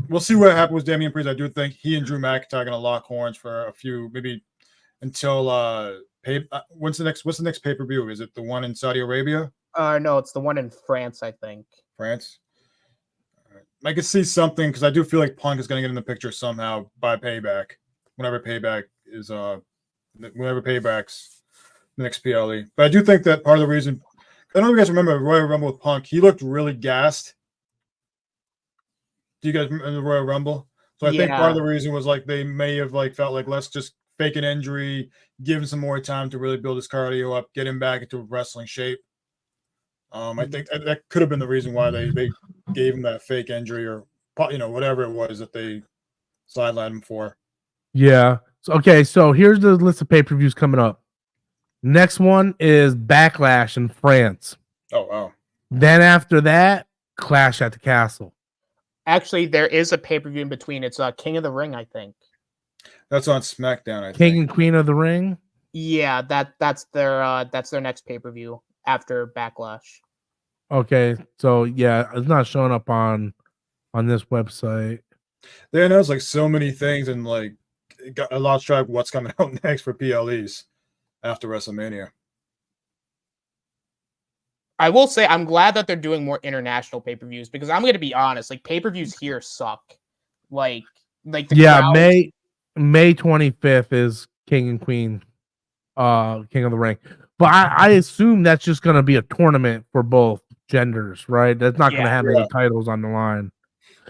[SPEAKER 3] We'll see what happens with Damian Priest. I do think he and Drew McIntyre are going to lock horns for a few, maybe until what's the next pay-per-view? Is it the one in Saudi Arabia?
[SPEAKER 2] No, it's the one in France, I think.
[SPEAKER 3] France. I could see something because I do feel like Punk is going to get in the picture somehow by Payback. Whenever Payback's the next PLE. But I do think that part of the reason, I don't know if you guys remember Royal Rumble with Punk. He looked really gassed. Do you guys remember the Royal Rumble? So I think part of the reason was like they may have like felt like let's just fake an injury, give him some more time to really build his cardio up, get him back into wrestling shape. I think that could have been the reason why they gave him that fake injury or whatever it was that they sidelined him for.
[SPEAKER 1] Yeah. So here's the list of pay-per-views coming up. Next one is Backlash in France.
[SPEAKER 3] Oh wow.
[SPEAKER 1] Then after that, Clash at the Castle.
[SPEAKER 2] Actually, there is a pay-per-view in between. It's King of the Ring, I think.
[SPEAKER 3] That's on SmackDown, I think.
[SPEAKER 1] King and Queen of the Ring?
[SPEAKER 2] Yeah, that's their next pay-per-view after Backlash.
[SPEAKER 1] Okay, so yeah, it's not showing up on this website.
[SPEAKER 3] They announced like so many things and like I lost track of what's coming out next for PLEs after WrestleMania.
[SPEAKER 2] I will say I'm glad that they're doing more international pay-per-views because I'm going to be honest, like pay-per-views here suck. Like the crowds...
[SPEAKER 1] May 25th is King and Queen, King of the Ring. But I assume that's just going to be a tournament for both genders, right? That's not going to have any titles on the line.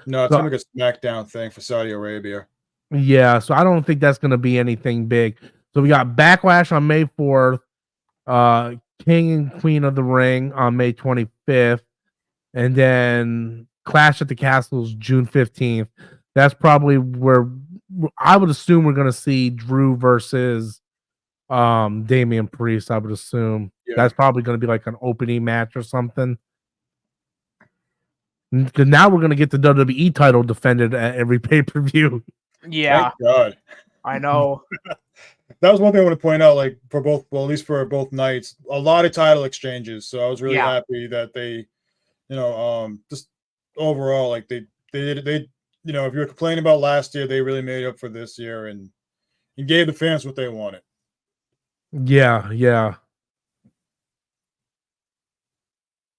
[SPEAKER 3] No, it's going to be a SmackDown thing for Saudi Arabia.
[SPEAKER 1] Yeah, so I don't think that's going to be anything big. So we got Backlash on May 4th, King and Queen of the Ring on May 25th, and then Clash at the Castle is June 15th. That's probably where I would assume we're going to see Drew versus Damian Priest. I would assume that's probably going to be like an opening match or something. Because now we're going to get the WWE title defended at every pay-per-view.
[SPEAKER 2] Yeah.
[SPEAKER 3] Thank God.
[SPEAKER 2] I know.
[SPEAKER 3] That was one thing I want to point out, like for both, well, at least for both nights, a lot of title exchanges. So I was really happy that they, just overall, like they, if you were complaining about last year, they really made up for this year and gave the fans what they wanted.
[SPEAKER 1] Yeah.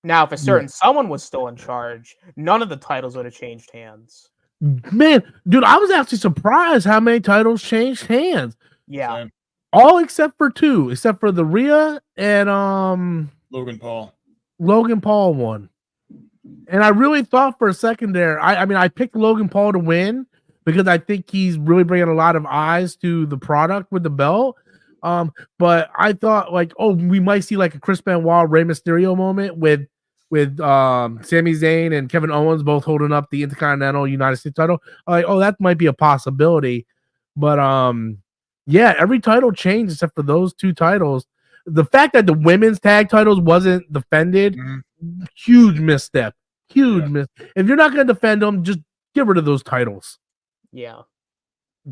[SPEAKER 2] Now, if a certain someone was still in charge, none of the titles would have changed hands.
[SPEAKER 1] Man, dude, I was actually surprised how many titles changed hands.
[SPEAKER 2] Yeah.
[SPEAKER 3] Same.
[SPEAKER 1] All except for two, except for the Rhea and
[SPEAKER 3] Logan Paul
[SPEAKER 1] one. And I really thought for a second there, I picked Logan Paul to win because I think he's really bringing a lot of eyes to the product with the belt. But I thought like, we might see like a Chris Benoit, Rey Mysterio moment with Sami Zayn and Kevin Owens both holding up the Intercontinental United States title. Like, that might be a possibility. But every title changed except for those two titles. The fact that the women's tag titles wasn't defended, huge misstep. If you're not going to defend them, just get rid of those titles.
[SPEAKER 2] Yeah.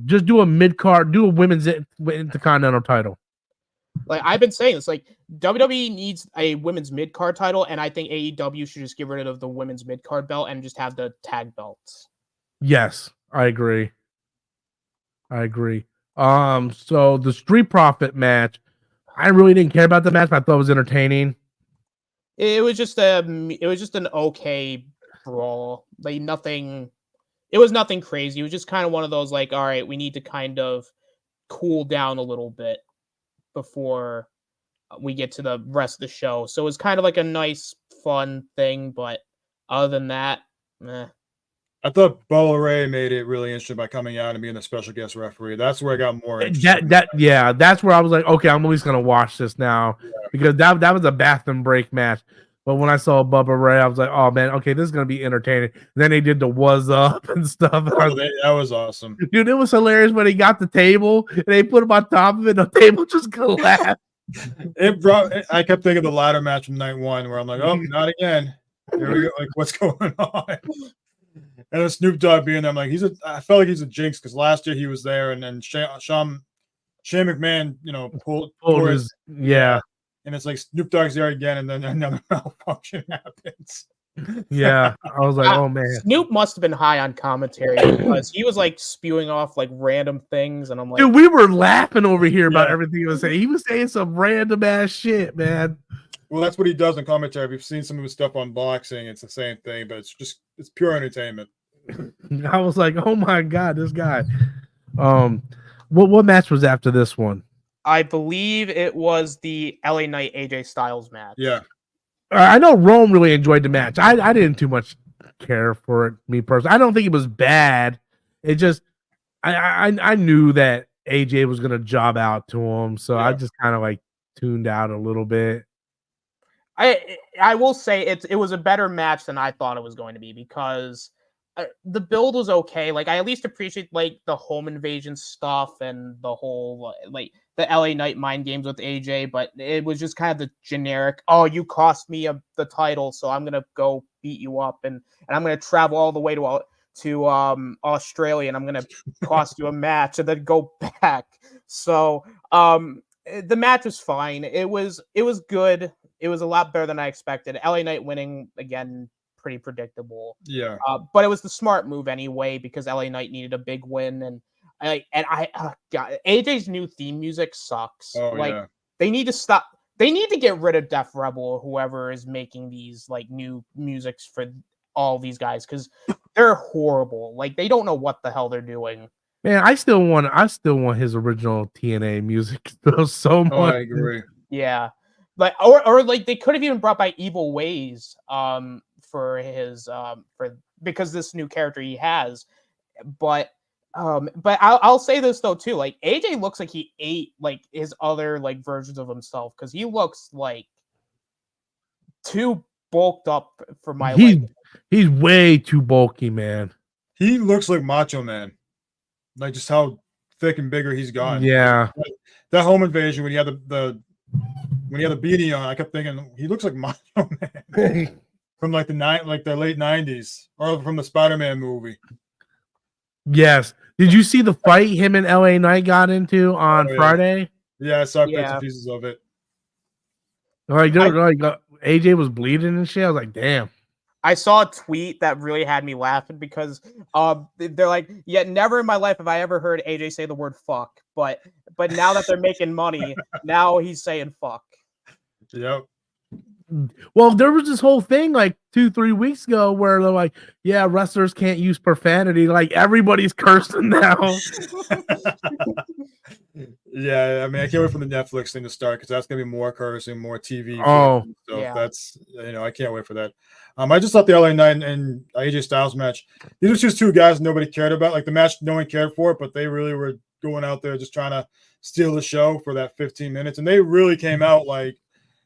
[SPEAKER 1] Just do a mid-card, do a women's Intercontinental title.
[SPEAKER 2] Like I've been saying, it's like WWE needs a women's mid-card title, and I think AEW should just get rid of the women's mid-card belt and just have the tag belts.
[SPEAKER 1] Yes, I agree. So the Street Profit match, I really didn't care about the match, but I thought it was entertaining.
[SPEAKER 2] It was just an okay brawl. Like nothing. It was nothing crazy. It was just kind of one of those like, all right, we need to kind of cool down a little bit before we get to the rest of the show. So it was kind of like a nice, fun thing. But other than that,
[SPEAKER 3] I thought Bubba Ray made it really interesting by coming out and being a special guest referee. That's where I got more interested.
[SPEAKER 1] That's where I was like, okay, I'm at least gonna watch this now because that was a bathroom break match. But when I saw Bubba Ray, I was like, oh man, okay, this is gonna be entertaining. Then they did the "was up" and stuff.
[SPEAKER 3] That was awesome,
[SPEAKER 1] dude. It was hilarious when he got the table and they put him on top of it. The table just collapsed.
[SPEAKER 3] I kept thinking of the ladder match from night one, where I'm like, oh, not again. Here we go. Like, what's going on? And then Snoop Dogg being there, I'm like, I felt like he's a jinx because last year he was there, and then Shane McMahon, pulled
[SPEAKER 1] his, yeah.
[SPEAKER 3] And it's like Snoop Dogg's there again, and then another malfunction happens.
[SPEAKER 1] Yeah, I was like, oh man,
[SPEAKER 2] Snoop must have been high on commentary because he was like spewing off like random things, and I'm like,
[SPEAKER 1] dude, we were laughing over here about everything he was saying. He was saying some random ass shit, man.
[SPEAKER 3] Well, that's what he does in commentary. We've seen some of his stuff on boxing. It's the same thing, but it's pure entertainment.
[SPEAKER 1] I was like, oh my god, this guy. What match was after this one?
[SPEAKER 2] I believe it was the LA Knight AJ Styles match.
[SPEAKER 3] Yeah.
[SPEAKER 1] I know Rome really enjoyed the match. I didn't too much care for it, me personally. I don't think it was bad. It just I knew that AJ was gonna job out to him, so I just kind of like tuned out a little bit.
[SPEAKER 2] I will say it was a better match than I thought it was going to be because the build was okay. Like I at least appreciate like the home invasion stuff and the whole like the LA Knight mind games with AJ, but it was just kind of the generic, oh, you cost me the title, so I'm gonna go beat you up and I'm gonna travel all the way to Australia and I'm gonna cost you a match and then go back. So the match was fine. It was good. It was a lot better than I expected. LA Knight winning again, pretty predictable.
[SPEAKER 3] Yeah.
[SPEAKER 2] But it was the smart move anyway because LA Knight needed a big win, and God, AJ's new theme music sucks. They need to stop. They need to get rid of Def Rebel or whoever is making these like new musics for all these guys because they're horrible. Like they don't know what the hell they're doing.
[SPEAKER 1] Man, I still want his original TNA music so much.
[SPEAKER 3] Oh, I agree.
[SPEAKER 2] Yeah. Like or like they could have even brought by Evil Ways for his because this new character he has. But I'll say this though too, like AJ looks like he ate like his other like versions of himself because he looks like too bulked up for my liking.
[SPEAKER 1] He's way too bulky, man.
[SPEAKER 3] He looks like Macho Man. Like just how thick and bigger he's gotten.
[SPEAKER 1] Yeah.
[SPEAKER 3] Like, that home invasion when he had the beanie on, I kept thinking he looks like Macho Man from like the late 90s or from the Spider-Man movie.
[SPEAKER 1] Yes. Did you see the fight him and LA Knight got into on Friday?
[SPEAKER 3] Yeah, I saw bits and pieces of it.
[SPEAKER 1] Like AJ was bleeding and shit. I was like, damn.
[SPEAKER 2] I saw a tweet that really had me laughing because they're like, yeah, never in my life have I ever heard AJ say the word fuck. But now that they're making money, now he's saying fuck.
[SPEAKER 3] Yep.
[SPEAKER 1] Well, there was this whole thing like 2-3 weeks ago where they're like, yeah, wrestlers can't use profanity. Like everybody's cursing now.
[SPEAKER 3] Yeah, I mean, I can't wait for the Netflix thing to start because that's gonna be more cursing, more TV. That's I can't wait for that. I just thought the LA Knight and AJ Styles match. These were just two guys nobody cared about. Like the match, no one cared for it, but they really were going out there just trying to steal the show for that 15 minutes, and they really came out like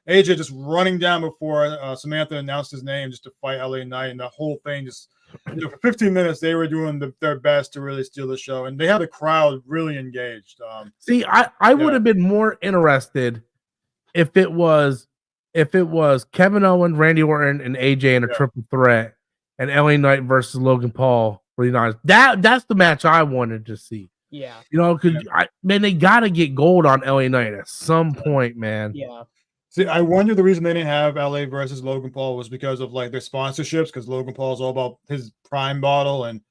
[SPEAKER 3] AJ just running down before Samantha announced his name just to fight LA Knight, and the whole thing just for 15 minutes they were doing their best to really steal the show, and they had the crowd really engaged.
[SPEAKER 1] See, I would have been more interested if it was Kevin Owens, Randy Orton, and AJ in a triple threat, and LA Knight versus Logan Paul for the United. That's the match I wanted to see.
[SPEAKER 2] Yeah,
[SPEAKER 1] because they gotta get gold on LA Knight at some point, man.
[SPEAKER 2] Yeah.
[SPEAKER 3] See, I wonder the reason they didn't have LA versus Logan Paul was because of like their sponsorships, because Logan Paul is all about his Prime bottle and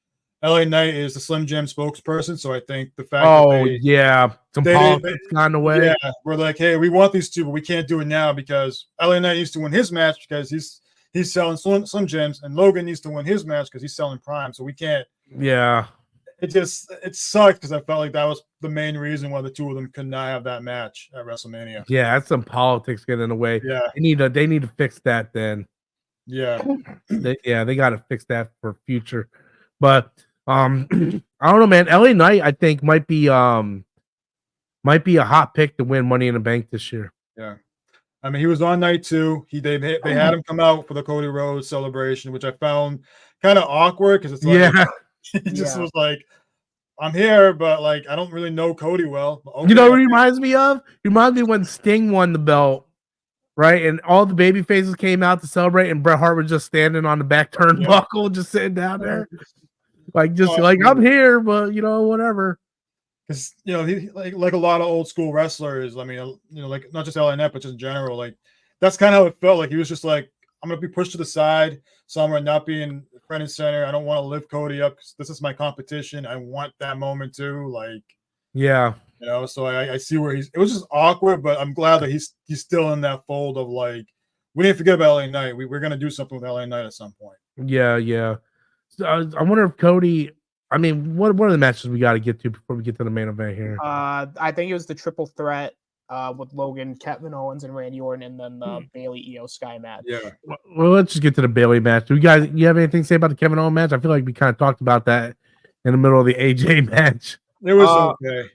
[SPEAKER 3] LA Knight is the Slim Jim spokesperson. So I think the fact
[SPEAKER 1] some politics got in the way.
[SPEAKER 3] Yeah, we're like, hey, we want these two, but we can't do it now because LA Knight needs to win his match because he's selling Slim Jims, and Logan needs to win his match because he's selling Prime. So we can't.
[SPEAKER 1] Yeah.
[SPEAKER 3] It sucked because I felt like that was the main reason why the two of them could not have that match at WrestleMania.
[SPEAKER 1] Yeah, that's some politics getting in the way.
[SPEAKER 3] Yeah,
[SPEAKER 1] they need to fix that then.
[SPEAKER 3] Yeah,
[SPEAKER 1] they got to fix that for future. But I don't know, man. LA Knight, I think might be a hot pick to win Money in the Bank this year.
[SPEAKER 3] Yeah, I mean he was on night 2. They had him come out for the Cody Rhodes celebration, which I found kind of awkward because it's like. He just was like, I'm here, but like I don't really know Cody well. Okay,
[SPEAKER 1] You know what it reminds me of? It reminds me when Sting won the belt, right? And all the baby faces came out to celebrate, and Bret Hart was just standing on the back turnbuckle, just sitting down there. Like, just like, I'm here, but, whatever.
[SPEAKER 3] Because, he like a lot of old school wrestlers. I mean, like not just LNF, but just in general. Like, that's kind of how it felt. Like, he was just like, I'm going to be pushed to the side somewhere, not being front and center. I don't want to lift Cody up because this is my competition. I want that moment too. Like,
[SPEAKER 1] yeah.
[SPEAKER 3] So I see where it was just awkward, but I'm glad that he's still in that fold of like, we didn't forget about LA Knight. We're going to do something with LA Knight at some point.
[SPEAKER 1] Yeah. So I wonder if Cody, I mean, what are the matches we got to get to before we get to the main event here?
[SPEAKER 2] I think it was the triple threat with Logan, Kevin Owens, and Randy Orton, and then the Bayley Iyo Sky match.
[SPEAKER 3] Yeah.
[SPEAKER 1] Well, let's just get to the Bayley match. You have anything to say about the Kevin Owens match? I feel like we kind of talked about that in the middle of the AJ match.
[SPEAKER 3] It was okay.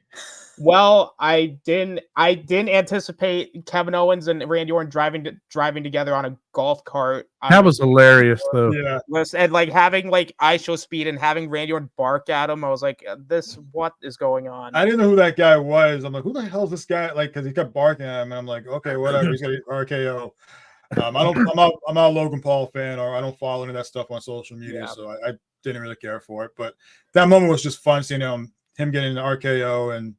[SPEAKER 2] Well, I didn't anticipate Kevin Owens and Randy Orton driving together on a golf cart.
[SPEAKER 1] That was hilarious, though.
[SPEAKER 3] Yeah,
[SPEAKER 2] and like having like ISO speed and having Randy Orton bark at him. I was like, what is going on?
[SPEAKER 3] I didn't know who that guy was. I'm like, who the hell is this guy? Like, because he kept barking at him, and I'm like, okay, whatever. He's got an RKO. I'm not a Logan Paul fan, or I don't follow any of that stuff on social media, so I didn't really care for it. But that moment was just fun seeing him getting an RKO and.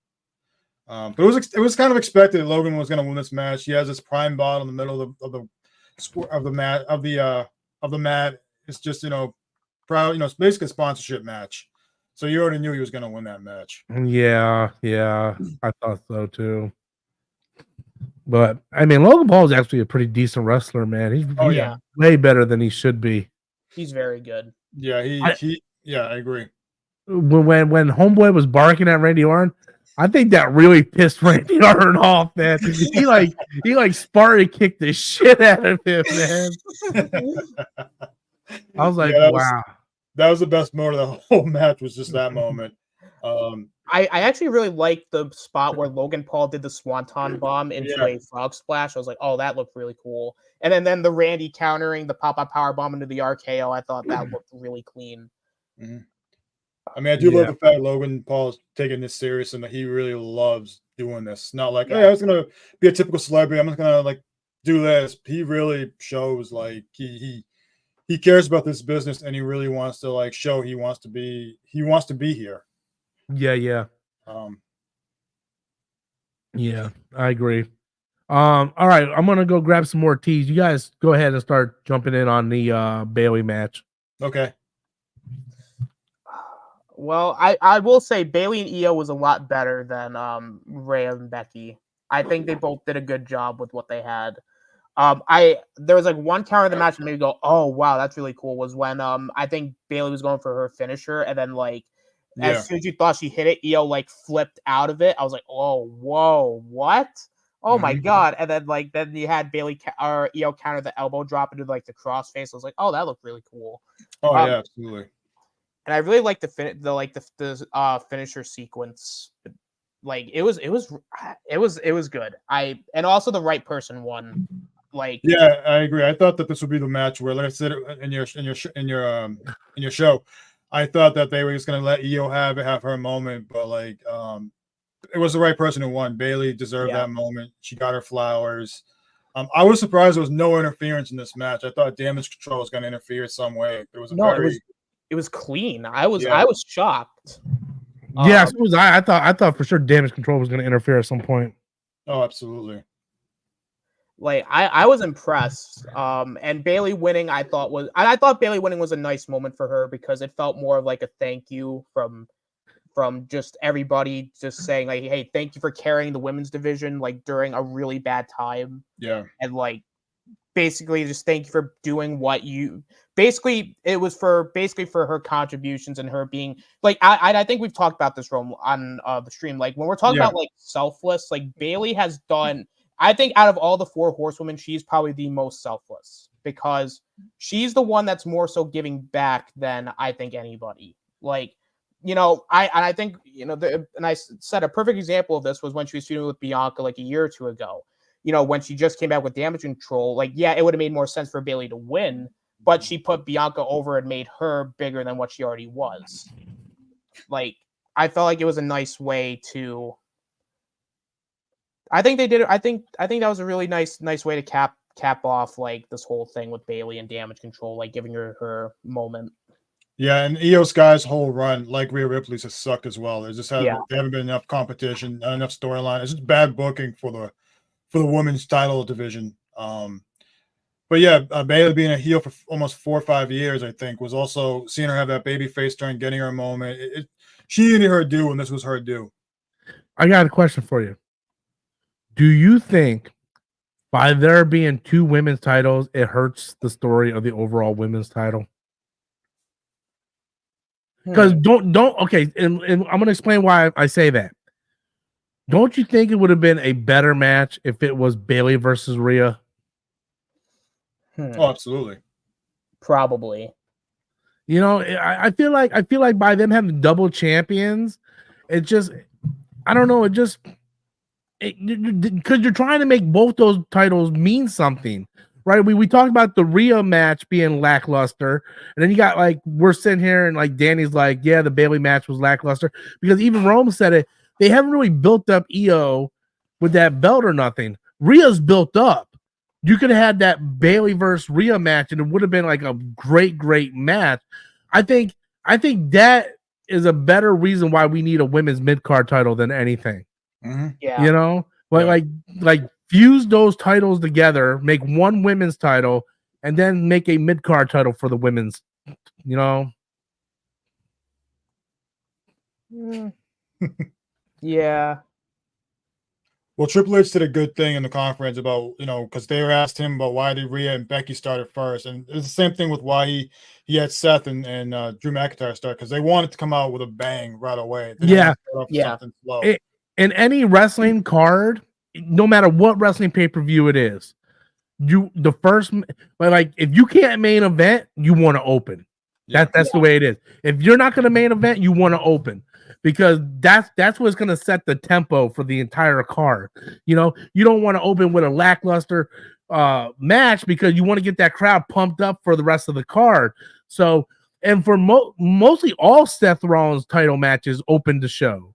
[SPEAKER 3] But it was kind of expected Logan was going to win this match. He has this prime bot in the middle of the mat. It's just proud. It's basically a sponsorship match. So you already knew he was going to win that match.
[SPEAKER 1] Yeah, I thought so too. But I mean, Logan Paul is actually a pretty decent wrestler, man. He's way better than he should be.
[SPEAKER 2] He's very good.
[SPEAKER 3] Yeah, I agree.
[SPEAKER 1] When Homeboy was barking at Randy Orton, I think that really pissed Randy Orton off, man. He like Sparta kicked the shit out of him, man. I was like, wow.
[SPEAKER 3] That was the best moment of the whole match, was just that moment.
[SPEAKER 2] I actually really liked the spot where Logan Paul did the Swanton bomb into a frog splash. I was like, oh, that looked really cool. And then the Randy countering the pop-up power bomb into the RKO, I thought that looked really clean.
[SPEAKER 3] Mm-hmm. I mean, I do love the fact Logan Paul is taking this serious and that he really loves doing this. Not like, hey, I was gonna be a typical celebrity. I'm just gonna like do this. He really shows like he cares about this business and he really wants to like show he wants to be here.
[SPEAKER 1] Yeah. Yeah, I agree. All right, I'm gonna go grab some more teas. You guys go ahead and start jumping in on the Bayley match.
[SPEAKER 3] Okay.
[SPEAKER 2] Well, I will say Bayley and Iyo was a lot better than Rhea and Becky. I think they both did a good job with what they had. There was like one counter in the match that made me go, oh wow, that's really cool. Was when I think Bayley was going for her finisher, and then like as soon as you thought she hit it, Iyo like flipped out of it. I was like, oh whoa, what? Oh my god! And then you had Bayley or Iyo counter the elbow drop into like the crossface. I was like, oh, that looked really cool.
[SPEAKER 3] Oh yeah, absolutely.
[SPEAKER 2] And I really like the finisher sequence. Like it was good. And also the right person won. Like
[SPEAKER 3] I agree. I thought that this would be the match where, like I said in your show, I thought that they were just gonna let Iyo have her moment, but like it was the right person who won. Bayley deserved that moment. She got her flowers. I was surprised there was no interference in this match. I thought Damage Control was going to interfere some way. There was
[SPEAKER 2] it was clean. I was shocked.
[SPEAKER 1] Yeah, so was I. I thought for sure Damage Control was going to interfere at some point.
[SPEAKER 3] Oh, absolutely.
[SPEAKER 2] Like I was impressed. And Bayley winning, I thought Bayley winning was a nice moment for her because it felt more of like a thank you from just everybody just saying like, hey, thank you for carrying the women's division like during a really bad time.
[SPEAKER 3] Yeah.
[SPEAKER 2] And like basically just thank you for doing what you basically it was for her contributions and her being like I think we've talked about this on the stream. Like when we're talking about like selfless, like Bayley has done, I think out of all the four horsewomen, she's probably the most selfless because she's the one that's more so giving back than I think anybody. Like, you know, I think, you know, and I said a perfect example of this was when she was feuding with Bianca like a year or two ago. You know, when she just came back with Damage Control, like, yeah, it would have made more sense for Bayley to win, but she put Bianca over and made her bigger than what she already was. Like, I felt like it was a nice way to. I think they did it. I think that was a really nice way to cap off like this whole thing with Bayley and Damage Control, like giving her moment.
[SPEAKER 3] Yeah, and Iyo Sky's whole run, like Rhea Ripley's, has sucked as well. There haven't been enough competition, not enough storyline. It's just bad booking for the women's title division. But yeah, Bayley being a heel for almost 4 or 5 years, I think, was also seeing her have that baby face turn, getting her a moment. She needed her due, and this was her due.
[SPEAKER 1] I got a question for you. Do you think by there being 2 women's titles, it hurts the story of the overall women's title? Because okay, and I'm gonna explain why I say that. Don't you think it would have been a better match if it was Bayley versus Rhea?
[SPEAKER 3] Oh, absolutely.
[SPEAKER 2] Probably.
[SPEAKER 1] You know, I feel like by them having double champions, it just, I don't know, because you're trying to make both those titles mean something, right? We talked about the Rhea match being lackluster, and then you got like, we're sitting here and like Danny's like, yeah, the Bayley match was lackluster, because even Rome said it. They haven't really built up Iyo with that belt or nothing. Rhea's built up. You could have had that Bayley versus Rhea match, and it would have been like a great match. I think that is a better reason why we need a women's mid-card title than anything.
[SPEAKER 3] Mm-hmm.
[SPEAKER 2] Yeah,
[SPEAKER 1] you know, like fuse those titles together, make one women's title, and then make a mid-card title for the women's. You know.
[SPEAKER 2] Yeah.
[SPEAKER 3] Well, Triple H did a good thing in the conference about, because they were asked him about why did Rhea and Becky started first. And it's the same thing with why he had Seth and Drew McIntyre start, because they wanted to come out with a bang right away.
[SPEAKER 1] Yeah.
[SPEAKER 3] Something slow.
[SPEAKER 1] In any wrestling card, no matter what wrestling pay-per-view it is, if you can't main event, you want to open. That's the way it is. If you're not going to main event, you want to open. Because that's what's going to set the tempo for the entire card. You know, you don't want to open with a lackluster match because you want to get that crowd pumped up for the rest of the card. So, and for mostly all Seth Rollins title matches opened the show.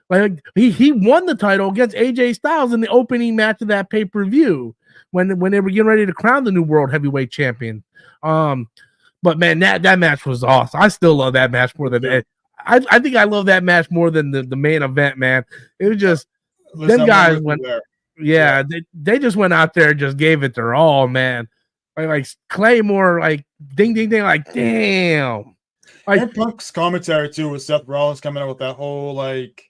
[SPEAKER 1] Like he won the title against AJ Styles in the opening match of that pay-per-view when they were getting ready to crown the new world heavyweight champion. But man, that match was awesome. I still love that match more than that. I think I love that match more than the main event, man. It was just them guys went, they just went out there and just gave it their all, man. Like Claymore, like ding ding ding, like damn. Like
[SPEAKER 3] and Punk's commentary too with Seth Rollins coming out with that whole like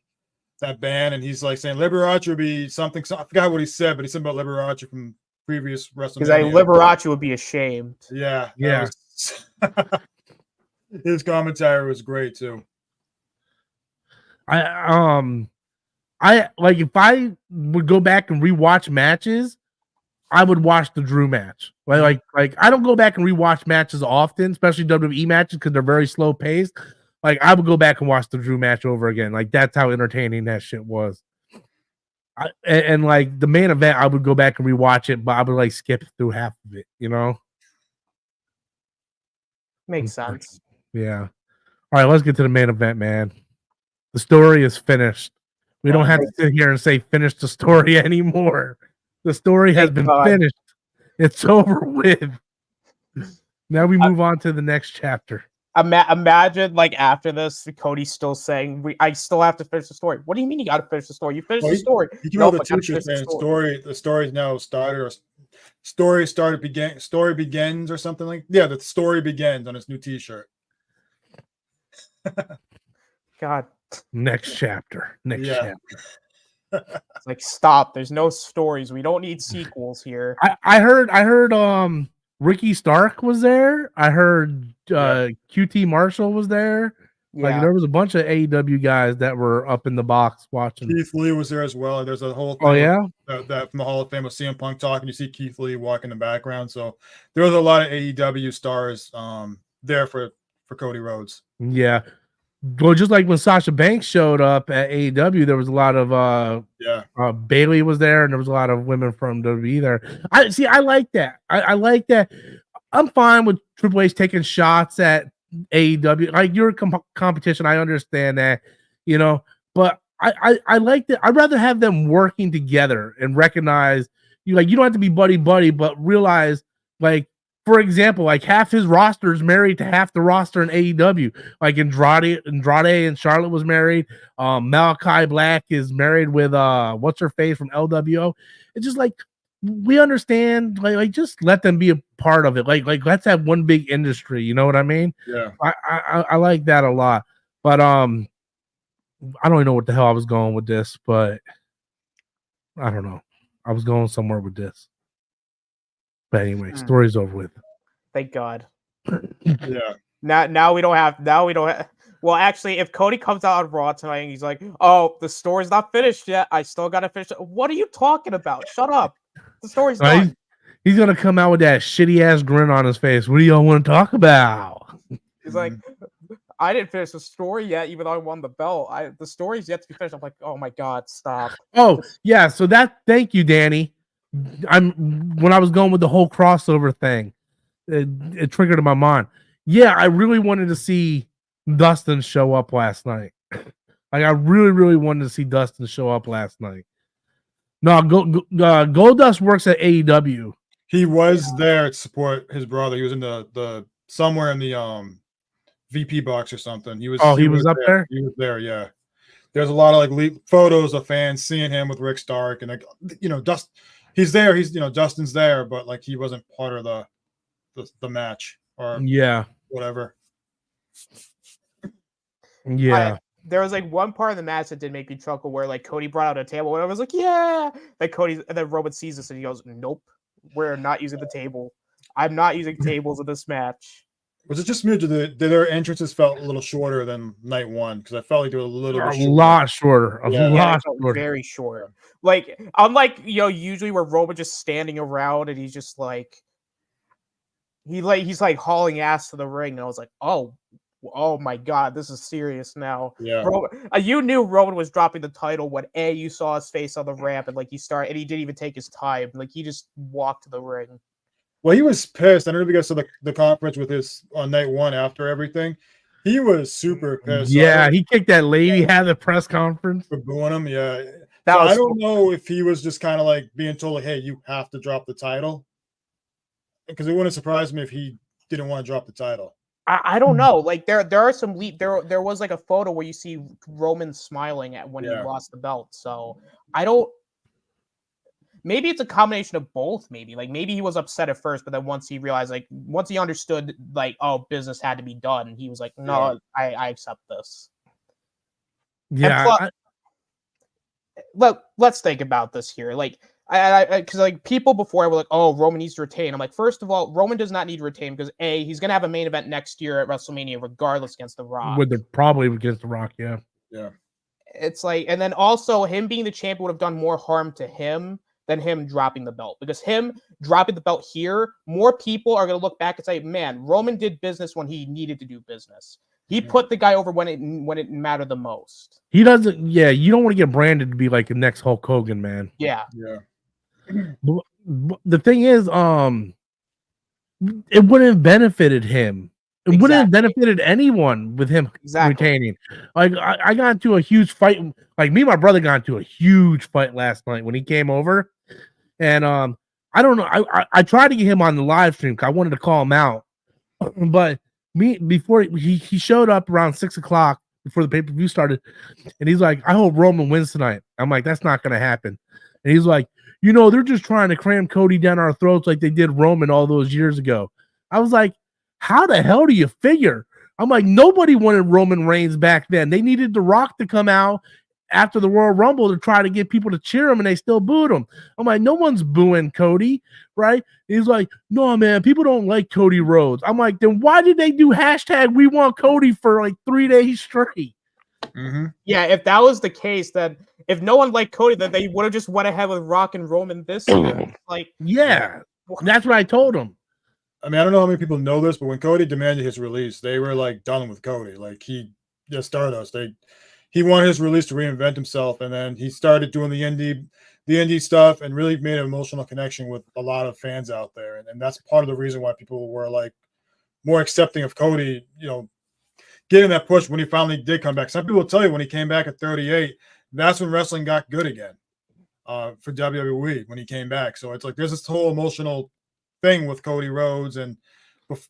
[SPEAKER 3] that band, and he's like saying Liberace would be something. I forgot what he said, but he said about Liberace from previous WrestleMania.
[SPEAKER 2] Because Liberace would be ashamed.
[SPEAKER 3] Yeah. His commentary was great too.
[SPEAKER 1] I like if I would go back and rewatch matches, I would watch the Drew match. Like I don't go back and rewatch matches often, especially WWE matches because they're very slow paced. Like I would go back and watch the Drew match over again. Like that's how entertaining that shit was. And like the main event, I would go back and rewatch it, but I would like skip through half of it. You know,
[SPEAKER 2] makes sense.
[SPEAKER 1] Yeah. All right, let's get to the main event, man. The story is finished. We don't have to sit here and say finish the story anymore. The story has been finished. It's over with. Now we move on to the next chapter.
[SPEAKER 2] Imagine like after this, Cody's still saying, I still have to finish the story. What do you mean you got to finish the story? You finished the story.
[SPEAKER 3] You know the future saying the story's now started, or story begins or something like the story begins on his new t-shirt.
[SPEAKER 2] God.
[SPEAKER 1] Next chapter. Chapter.
[SPEAKER 2] It's like stop. There's no stories. We don't need sequels here.
[SPEAKER 1] I heard Ricky Stark was there. I heard QT Marshall was there. Yeah. Like there was a bunch of AEW guys that were up in the box watching.
[SPEAKER 3] Keith Lee was there as well. There's a whole thing that from the Hall of Fame with CM Punk talking. You see Keith Lee walk in the background. So there was a lot of AEW stars there for Cody Rhodes.
[SPEAKER 1] Yeah. Well, just like when Sasha Banks showed up at AEW, there was a lot of Bayley was there, and there was a lot of women from WWE there. I like that. I like that. I'm fine with Triple H taking shots at AEW. Like your competition, I understand that. you know. But I like that. I'd rather have them working together and recognize you don't have to be buddy buddy, but realize like, for example, like half his roster is married to half the roster in AEW. Like Andrade and Charlotte was married. Malachi Black is married with what's her face from LWO. It's just like we understand, like just let them be a part of it. Like let's have one big industry. You know what I mean?
[SPEAKER 3] Yeah.
[SPEAKER 1] I like that a lot. But I don't even know what the hell I was going with this, but I don't know. I was going somewhere with this. But anyway, story's over with.
[SPEAKER 2] Thank God.
[SPEAKER 3] Yeah.
[SPEAKER 2] Now we don't have. Well, actually, if Cody comes out on Raw tonight and he's like, "Oh, the story's not finished yet. I still gotta finish it." What are you talking about? Shut up. The story's done.
[SPEAKER 1] He's gonna come out with that shitty ass grin on his face. What do y'all want to talk about?
[SPEAKER 2] He's like, I didn't finish the story yet, even though I won the belt. The story's yet to be finished. I'm like, oh my God, stop.
[SPEAKER 1] Oh, yeah. So thank you, Danny. When I was going with the whole crossover thing, it triggered in my mind. Yeah, I really wanted to see Dustin show up last night. Like I really, really wanted to see Dustin show up last night. No, Goldust works at AEW.
[SPEAKER 3] He was there to support his brother. He was in the somewhere in the VP box or something. He was.
[SPEAKER 1] Oh, he was up there.
[SPEAKER 3] He was there. Yeah. There's a lot of like photos of fans seeing him with Rick Stark and like he's there. He's Dustin's there, but like he wasn't part of the match or whatever.
[SPEAKER 1] Yeah.
[SPEAKER 2] There was like one part of the match that did make me chuckle where like Cody brought out a table and I was like, yeah. Like and then Roman sees this and he goes, nope, we're not using the table. I'm not using tables in this match.
[SPEAKER 3] Was it just me? Did their entrances felt a little shorter than night one? Because I felt like they were a little bit shorter.
[SPEAKER 1] Lot shorter.
[SPEAKER 2] Very short. Like unlike usually where Roman just standing around and he's just like he's like hauling ass to the ring, and I was like, oh my God, this is serious now.
[SPEAKER 3] Yeah.
[SPEAKER 2] You knew Roman was dropping the title when you saw his face on the ramp and like he didn't even take his time. Like he just walked to the ring.
[SPEAKER 3] Well, he was pissed. I don't know if you guys saw the conference with his on night one after everything. He was super pissed.
[SPEAKER 1] Yeah, he kicked that lady at the press conference
[SPEAKER 3] for booing him. Yeah, I don't know if he was just kind of like being told, like, "Hey, you have to drop the title," because it wouldn't surprise me if he didn't want to drop the title.
[SPEAKER 2] I don't know. Like there are some there was like a photo where you see Roman smiling at when he lost the belt. So I don't. Maybe it's a combination of both. Maybe he was upset at first, but then once he realized, once he understood, business had to be done, he was like, no, I accept this.
[SPEAKER 1] Yeah.
[SPEAKER 2] Let's think about this here. Because people before were like, oh, Roman needs to retain. I'm like, first of all, Roman does not need to retain because he's gonna have a main event next year at WrestleMania, regardless against The Rock.
[SPEAKER 1] Probably against The Rock, yeah.
[SPEAKER 3] Yeah.
[SPEAKER 2] It's like, and then also him being the champion would have done more harm to him than him dropping the belt, because him dropping the belt here, more people are going to look back and say, man, Roman did business when he needed to do business. He put the guy over when it mattered the most. He doesn't.
[SPEAKER 1] Yeah, you don't want to get branded to be like the next Hulk Hogan, man.
[SPEAKER 2] Yeah.
[SPEAKER 1] But the thing is, it wouldn't have benefited him. It wouldn't have benefited anyone with him retaining. Like I got into a huge fight. Like me and my brother got into a huge fight last night when he came over, and I don't know. I tried to get him on the live stream because I wanted to call him out, but before he showed up around 6:00 before the pay-per-view started, and he's like, "I hope Roman wins tonight." I'm like, "That's not gonna happen," and he's like, they're just trying to cram Cody down our throats like they did Roman all those years ago. I was like, how the hell do you figure? I'm like, nobody wanted Roman Reigns back then. They needed The Rock to come out after the Royal Rumble to try to get people to cheer him, and they still booed him. I'm like, no one's booing Cody, right? He's like, no, man, people don't like Cody Rhodes. I'm like, then why did they do hashtag We Want Cody for like 3 days straight?
[SPEAKER 3] Mm-hmm.
[SPEAKER 2] Yeah, if that was the case, then if no one liked Cody, then they would have just went ahead with Rock and Roman this year.
[SPEAKER 1] That's what I told him.
[SPEAKER 3] I mean, I don't know how many people know this, but when Cody demanded his release, they were like done with Cody. Like he just Stardust. He wanted his release to reinvent himself, and then he started doing the indie stuff and really made an emotional connection with a lot of fans out there. And that's part of the reason why people were like more accepting of Cody, getting that push when he finally did come back. Some people will tell you when he came back at 38, that's when wrestling got good again for WWE when he came back. So it's like there's this whole emotional thing with Cody Rhodes and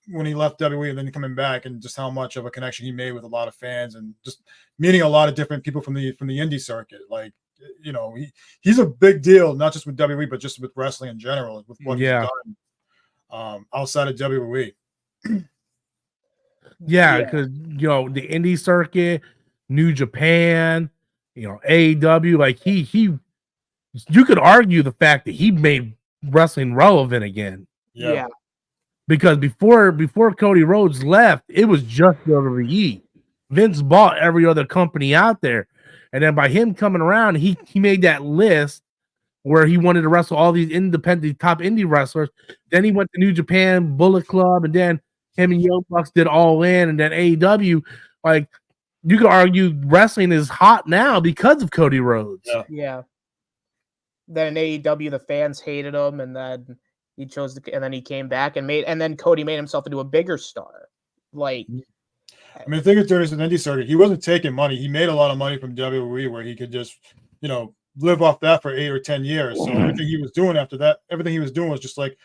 [SPEAKER 3] when he left WWE and then coming back, and just how much of a connection he made with a lot of fans and just meeting a lot of different people from the indie circuit. Like, you know, he's a big deal, not just with WWE, but just with wrestling in general, with what he's done outside of WWE.
[SPEAKER 1] Yeah, because you know, the indie circuit, New Japan, you know, AEW, like he you could argue the fact that he made wrestling relevant again.
[SPEAKER 2] Yeah.
[SPEAKER 1] Because before Cody Rhodes left, it was just WWE. Vince bought every other company out there. And then by him coming around, he made that list where he wanted to wrestle all these independent top indie wrestlers. Then he went to New Japan, Bullet Club, and then him and Young Bucks did All In, and then AEW. Like, you could argue wrestling is hot now because of Cody Rhodes.
[SPEAKER 2] Yeah. Then in AEW, the fans hated him, and then he chose to, and then he came back and then Cody made himself into a bigger star. Like,
[SPEAKER 3] I mean, the thing is, during his indie circuit, he wasn't taking money. He made a lot of money from WWE, where he could just, you know, live off that for 8 or 10 years. So everything he was doing after that, everything he was doing was just like,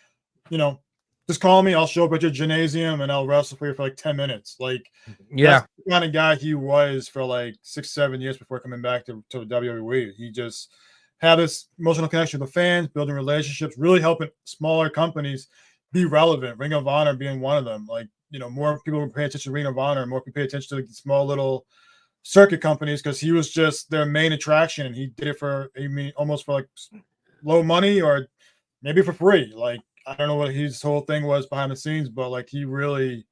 [SPEAKER 3] you know, just call me, I'll show up at your gymnasium and I'll wrestle for you for like 10 minutes. Like, that's the kind of guy he was for like 6-7 years before coming back to WWE. He just had this emotional connection with the fans, building relationships, really helping smaller companies be relevant. Ring of Honor being one of them. Like, you know, more people would pay attention to Ring of Honor, more people pay attention to the small little circuit companies because he was just their main attraction, and he did it for, I mean, almost for like low money or maybe for free. Like, I don't know what his whole thing was behind the scenes, but like he really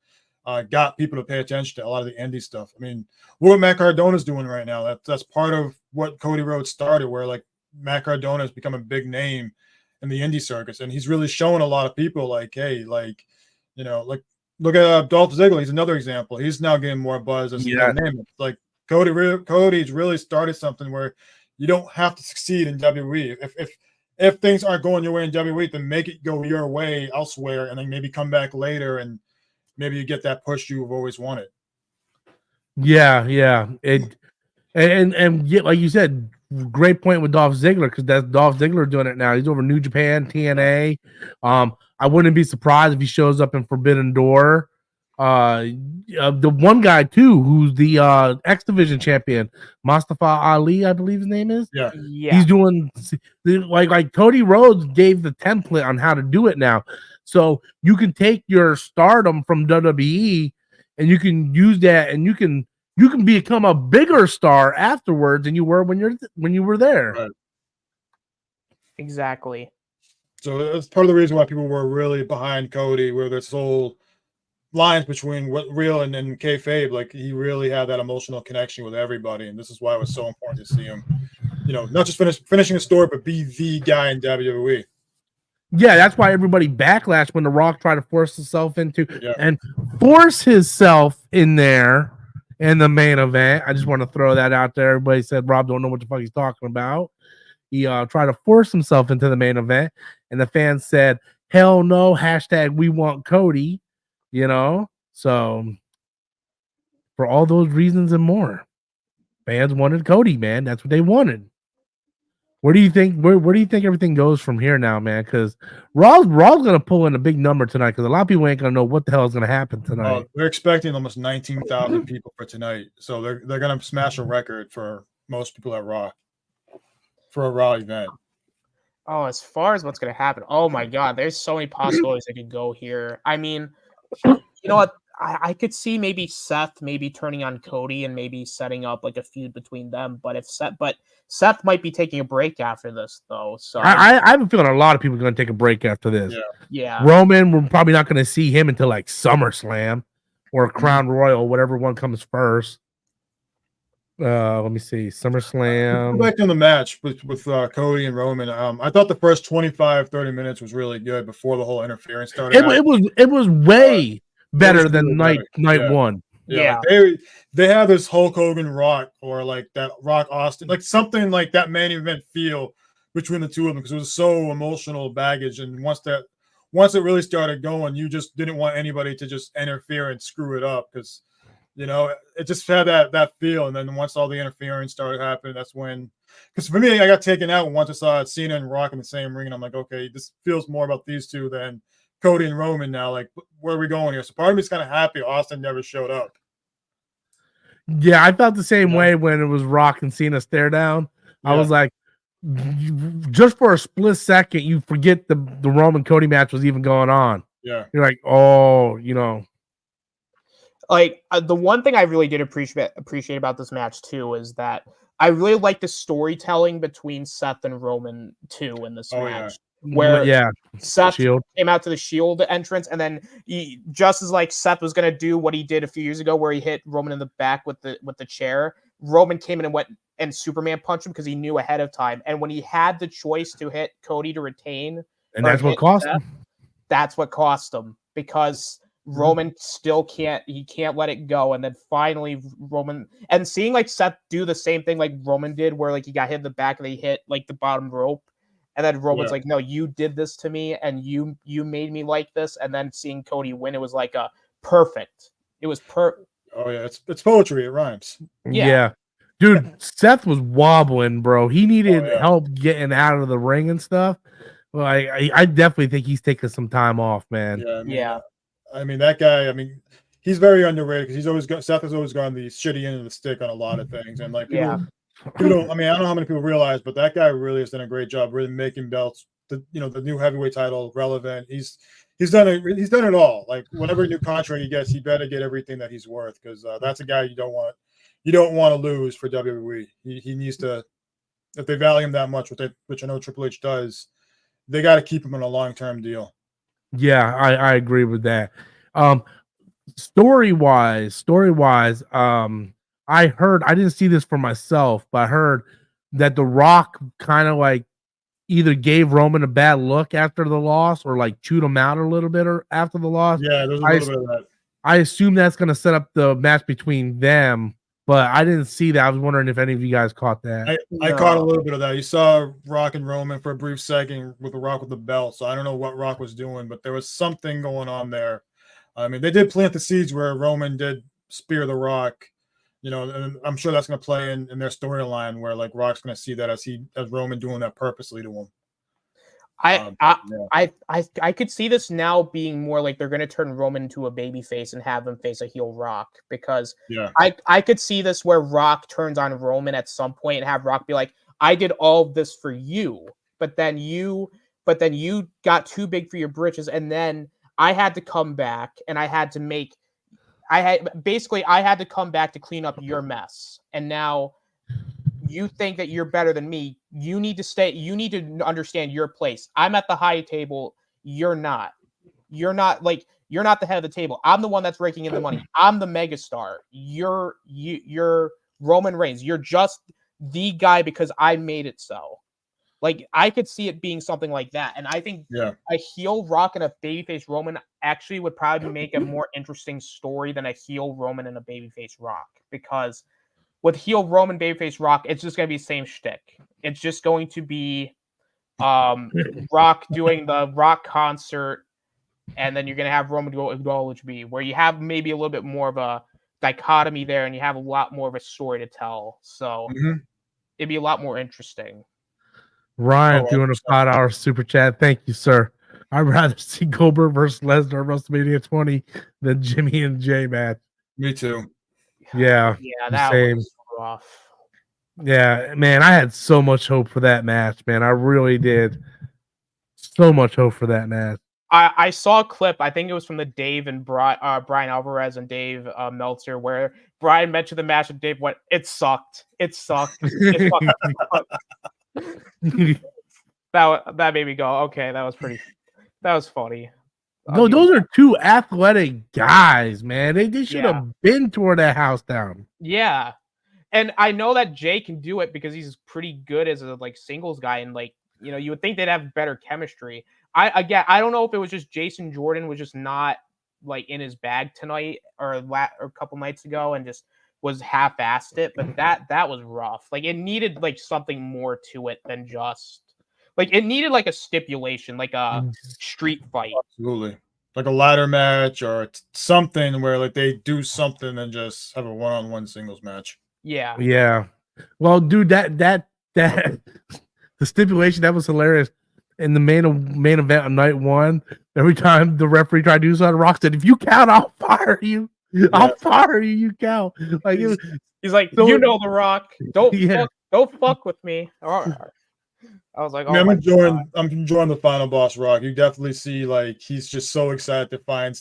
[SPEAKER 3] got people to pay attention to a lot of the indie stuff. I mean, what Matt Cardona's doing right now, that's part of what Cody Rhodes started, where like Matt Cardona has become a big name in the indie circus, and he's really showing a lot of people like, hey, like, you know, like look at Dolph Ziggler. He's another example. He's now getting more buzz as name it. Like Cody's really started something where you don't have to succeed in WWE. If things aren't going your way in WWE, then make it go your way elsewhere, and then maybe come back later and maybe you get that push you've always wanted.
[SPEAKER 1] Yeah. And like you said, great point with Dolph Ziggler, because that's Dolph Ziggler doing it now. He's over New Japan, TNA. I wouldn't be surprised if he shows up in Forbidden Door. The one guy too, who's the X Division champion, Mustafa Ali, I believe his name is.
[SPEAKER 3] Yeah.
[SPEAKER 1] He's doing like Cody Rhodes gave the template on how to do it now. So you can take your stardom from WWE and you can use that, and you can become a bigger star afterwards than you were when you were there.
[SPEAKER 3] Right.
[SPEAKER 2] Exactly.
[SPEAKER 3] So that's part of the reason why people were really behind Cody, where this whole lines between what real and kayfabe, like he really had that emotional connection with everybody, and this is why it was so important to see him, you know, not just finishing the story, but be the guy in WWE.
[SPEAKER 1] Yeah, that's why everybody backlash when The Rock tried to force himself into and force himself in there in the main event. I just want to throw that out there. Everybody said Rob don't know what the fuck he's talking about. He tried to force himself into the main event, and the fans said, hell no, hashtag we want Cody, you know? So for all those reasons and more, fans wanted Cody, man. That's what they wanted. Where do you think everything goes from here now, man? Because Raw's gonna pull in a big number tonight, because a lot of people ain't gonna know what the hell is gonna happen tonight.
[SPEAKER 3] They're expecting almost 19,000 people for tonight, so they're gonna smash a record for most people at Raw for a Raw event.
[SPEAKER 2] Oh, as far as what's gonna happen, oh my god, there's so many possibilities that could go here. I mean, you know what? I could see maybe Seth maybe turning on Cody and maybe setting up like a feud between them. But Seth might be taking a break after this, though. So
[SPEAKER 1] I have a feeling a lot of people are going to take a break after this.
[SPEAKER 2] Yeah.
[SPEAKER 1] Roman, we're probably not going to see him until like SummerSlam or Crown Royal, whatever one comes first. Let me see, SummerSlam.
[SPEAKER 3] Back in the match with Cody and Roman, I thought the first 25-30 minutes was really good before the whole interference started.
[SPEAKER 1] It was way better than night one.
[SPEAKER 3] Yeah. Like they have this Hulk Hogan Rock, or like that Rock Austin, like something like that main event feel between the two of them, because it was so emotional baggage. And once it really started going, you just didn't want anybody to just interfere and screw it up, because You know, it just had that feel. And then once all the interference started happening, that's when, because for me, I got taken out once I saw Cena and Rock in the same ring, and I'm like, okay, this feels more about these two than Cody and Roman now. Like, where are we going here? So part of me is kind of happy Austin never showed up.
[SPEAKER 1] Yeah, I felt the same
[SPEAKER 3] Yeah.
[SPEAKER 1] way when it was Rock and Cena stare down. I
[SPEAKER 3] Yeah.
[SPEAKER 1] was like, just for a split second, you forget the Roman Cody match was even going on.
[SPEAKER 3] Yeah.
[SPEAKER 1] You're like, oh, you know.
[SPEAKER 2] Like the one thing I really did appreciate about this match too is that I really like the storytelling between Seth and Roman too in this match. Where
[SPEAKER 1] Yeah,
[SPEAKER 2] Seth
[SPEAKER 1] Shield
[SPEAKER 2] came out to the Shield entrance, and then just as like Seth was gonna do what he did a few years ago, where he hit Roman in the back with the chair. Roman came in and went and Superman punched him because he knew ahead of time. And when he had the choice to hit Cody to retain,
[SPEAKER 1] and that's what cost
[SPEAKER 2] Seth,
[SPEAKER 1] him.
[SPEAKER 2] that's what cost him, because Roman still can't let it go. And then finally Roman, and seeing like Seth do the same thing like Roman did, where like he got hit in the back and he hit like the bottom rope. And then Roman's like, no, you did this to me and you made me like this. And then seeing Cody win, it was like a perfect. It was
[SPEAKER 3] Oh yeah, it's poetry. It rhymes.
[SPEAKER 1] Yeah. Dude, Seth was wobbling, bro. He needed
[SPEAKER 3] yeah.
[SPEAKER 1] help getting out of the ring and stuff. Well, I definitely think he's taking some time off, man.
[SPEAKER 3] Yeah, I mean that guy. I mean, he's very underrated because he's always got Seth has always gone the shitty end of the stick on a lot of things, and like people don't. I mean, I don't know how many people realize, but that guy really has done a great job, really making belts. The new heavyweight title relevant. He's done it. He's done it all. Like whatever new contract he gets, he better get everything that he's worth, because that's a guy you don't want to lose for WWE. He needs to, if they value him that much, which I know Triple H does, they got to keep him on a long-term deal.
[SPEAKER 1] Yeah, I agree with that. Story wise, I heard, I didn't see this for myself, but I heard that The Rock kind of like either gave Roman a bad look after the loss or like chewed him out a little bit or after the loss.
[SPEAKER 3] Yeah, there's a little bit of that.
[SPEAKER 1] I assume that's going to set up the match between them, but I didn't see that. I was wondering if any of you guys caught that.
[SPEAKER 3] I caught a little bit of that. You saw Rock and Roman for a brief second with the Rock with the belt, so I don't know what Rock was doing, but there was something going on there. I mean, they did plant the seeds where Roman did spear the Rock, and I'm sure that's going to play in their storyline where like Rock's going to see that as Roman doing that purposely to him.
[SPEAKER 2] I could see this now being more like they're going to turn Roman into a babyface and have him face a heel Rock, because I could see this where Rock turns on Roman at some point and have Rock be like, I did all of this for you, but then you got too big for your britches, and then I had to come back and I had to come back to clean up your mess, and now you think that you're better than me. You need to understand your place. I'm at the high table. You're not. You're not the head of the table. I'm the one that's raking in the money. I'm the megastar. You're Roman Reigns. You're just the guy because I made it so. Like, I could see it being something like that. And I think a heel Rock and a babyface Roman actually would probably make a more interesting story than a heel Roman and a babyface Rock, because with heel Roman, babyface Rock, it's just going to be the same shtick. It's just going to be Rock doing the Rock concert, and then you're going to have Roman do WWE, where you have maybe a little bit more of a dichotomy there, and you have a lot more of a story to tell. So it'd be a lot more interesting.
[SPEAKER 1] Ryan, doing a $5 super chat. Thank you, sir. I'd rather see Goldberg versus Lesnar at WrestleMania 20 than Jimmy and Jay match.
[SPEAKER 3] Me too.
[SPEAKER 1] Yeah,
[SPEAKER 2] that was rough.
[SPEAKER 1] Yeah, man, I had so much hope for that match, man. I really did. So much hope for that match.
[SPEAKER 2] I saw a clip, I think it was from the Dave and Brian Alvarez and Dave Meltzer, where Brian mentioned the match and Dave went, it sucked. It sucked. It sucked. that made me go, okay, that was funny.
[SPEAKER 1] No, those are two athletic guys, man. They should have been toward that house down.
[SPEAKER 2] Yeah. And I know that Jay can do it because he's pretty good as a like singles guy, and like, you would think they'd have better chemistry. I don't know if it was just Jason Jordan was just not like in his bag tonight or a couple nights ago and just was half-assed it, but that was rough. Like, it needed like something more to it than just like, it needed like a stipulation, like a street fight.
[SPEAKER 3] Absolutely. like a ladder match or something where like they do something and just have a one-on-one singles match.
[SPEAKER 2] Yeah.
[SPEAKER 1] Yeah. Well, dude, that the stipulation that was hilarious in the main event on night one. Every time the referee tried to do something, Rock said, "If you count, I'll fire you. I'll fire you. You count." Like
[SPEAKER 2] he's like,
[SPEAKER 1] so,
[SPEAKER 2] you know, The Rock. Don't
[SPEAKER 1] Yeah.
[SPEAKER 2] don't fuck with me. I was like, oh,
[SPEAKER 3] I'm enjoying the final boss, Rock. You definitely see like he's just so excited to find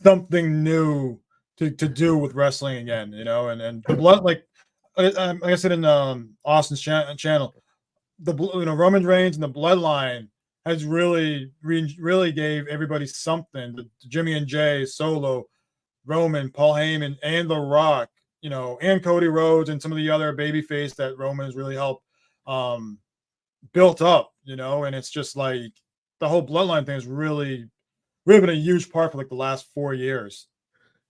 [SPEAKER 3] something new to do with wrestling again, you know, and the blood, like I said in Austin's channel, Roman Reigns and the Bloodline has really gave everybody something. The Jimmy and Jay, Solo, Roman, Paul Heyman, and The Rock, you know, and Cody Rhodes and some of the other babyface that Roman has really helped built up, you know, and it's just like the whole Bloodline thing has really been a huge part for like the last 4 years.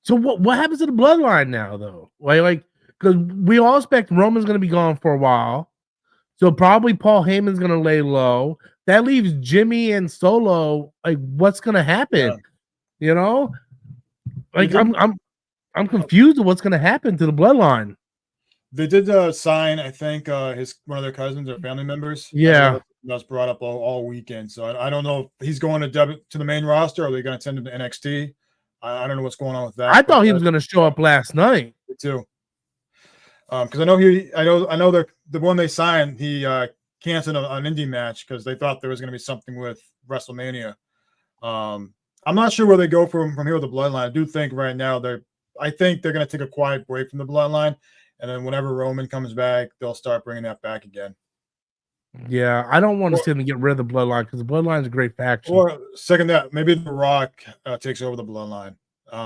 [SPEAKER 1] So what happens to the Bloodline now, though? Like because we all expect Roman's going to be gone for a while, so probably Paul Heyman's going to lay low. That leaves Jimmy and Solo. Like, what's going to happen?
[SPEAKER 3] Yeah.
[SPEAKER 1] You know, like I'm confused with what's going to happen to the Bloodline.
[SPEAKER 3] They did sign, I think, one of their cousins or family members.
[SPEAKER 1] Yeah,
[SPEAKER 3] that's brought up all weekend. So I don't know if he's going to the main roster or are they going to send him to NXT. I don't know what's going on with that.
[SPEAKER 1] I thought he was going to show up last night.
[SPEAKER 3] Me too. Because I know the one they signed, he canceled an indie match because they thought there was going to be something with WrestleMania. I'm not sure where they go from here with the Bloodline. I do think right now I think they're going to take a quiet break from the Bloodline. And then whenever Roman comes back, they'll start bringing that back again.
[SPEAKER 1] Yeah, I don't want to see them get rid of the Bloodline because the Bloodline is a great faction.
[SPEAKER 3] Or second that, maybe The Rock takes over the Bloodline.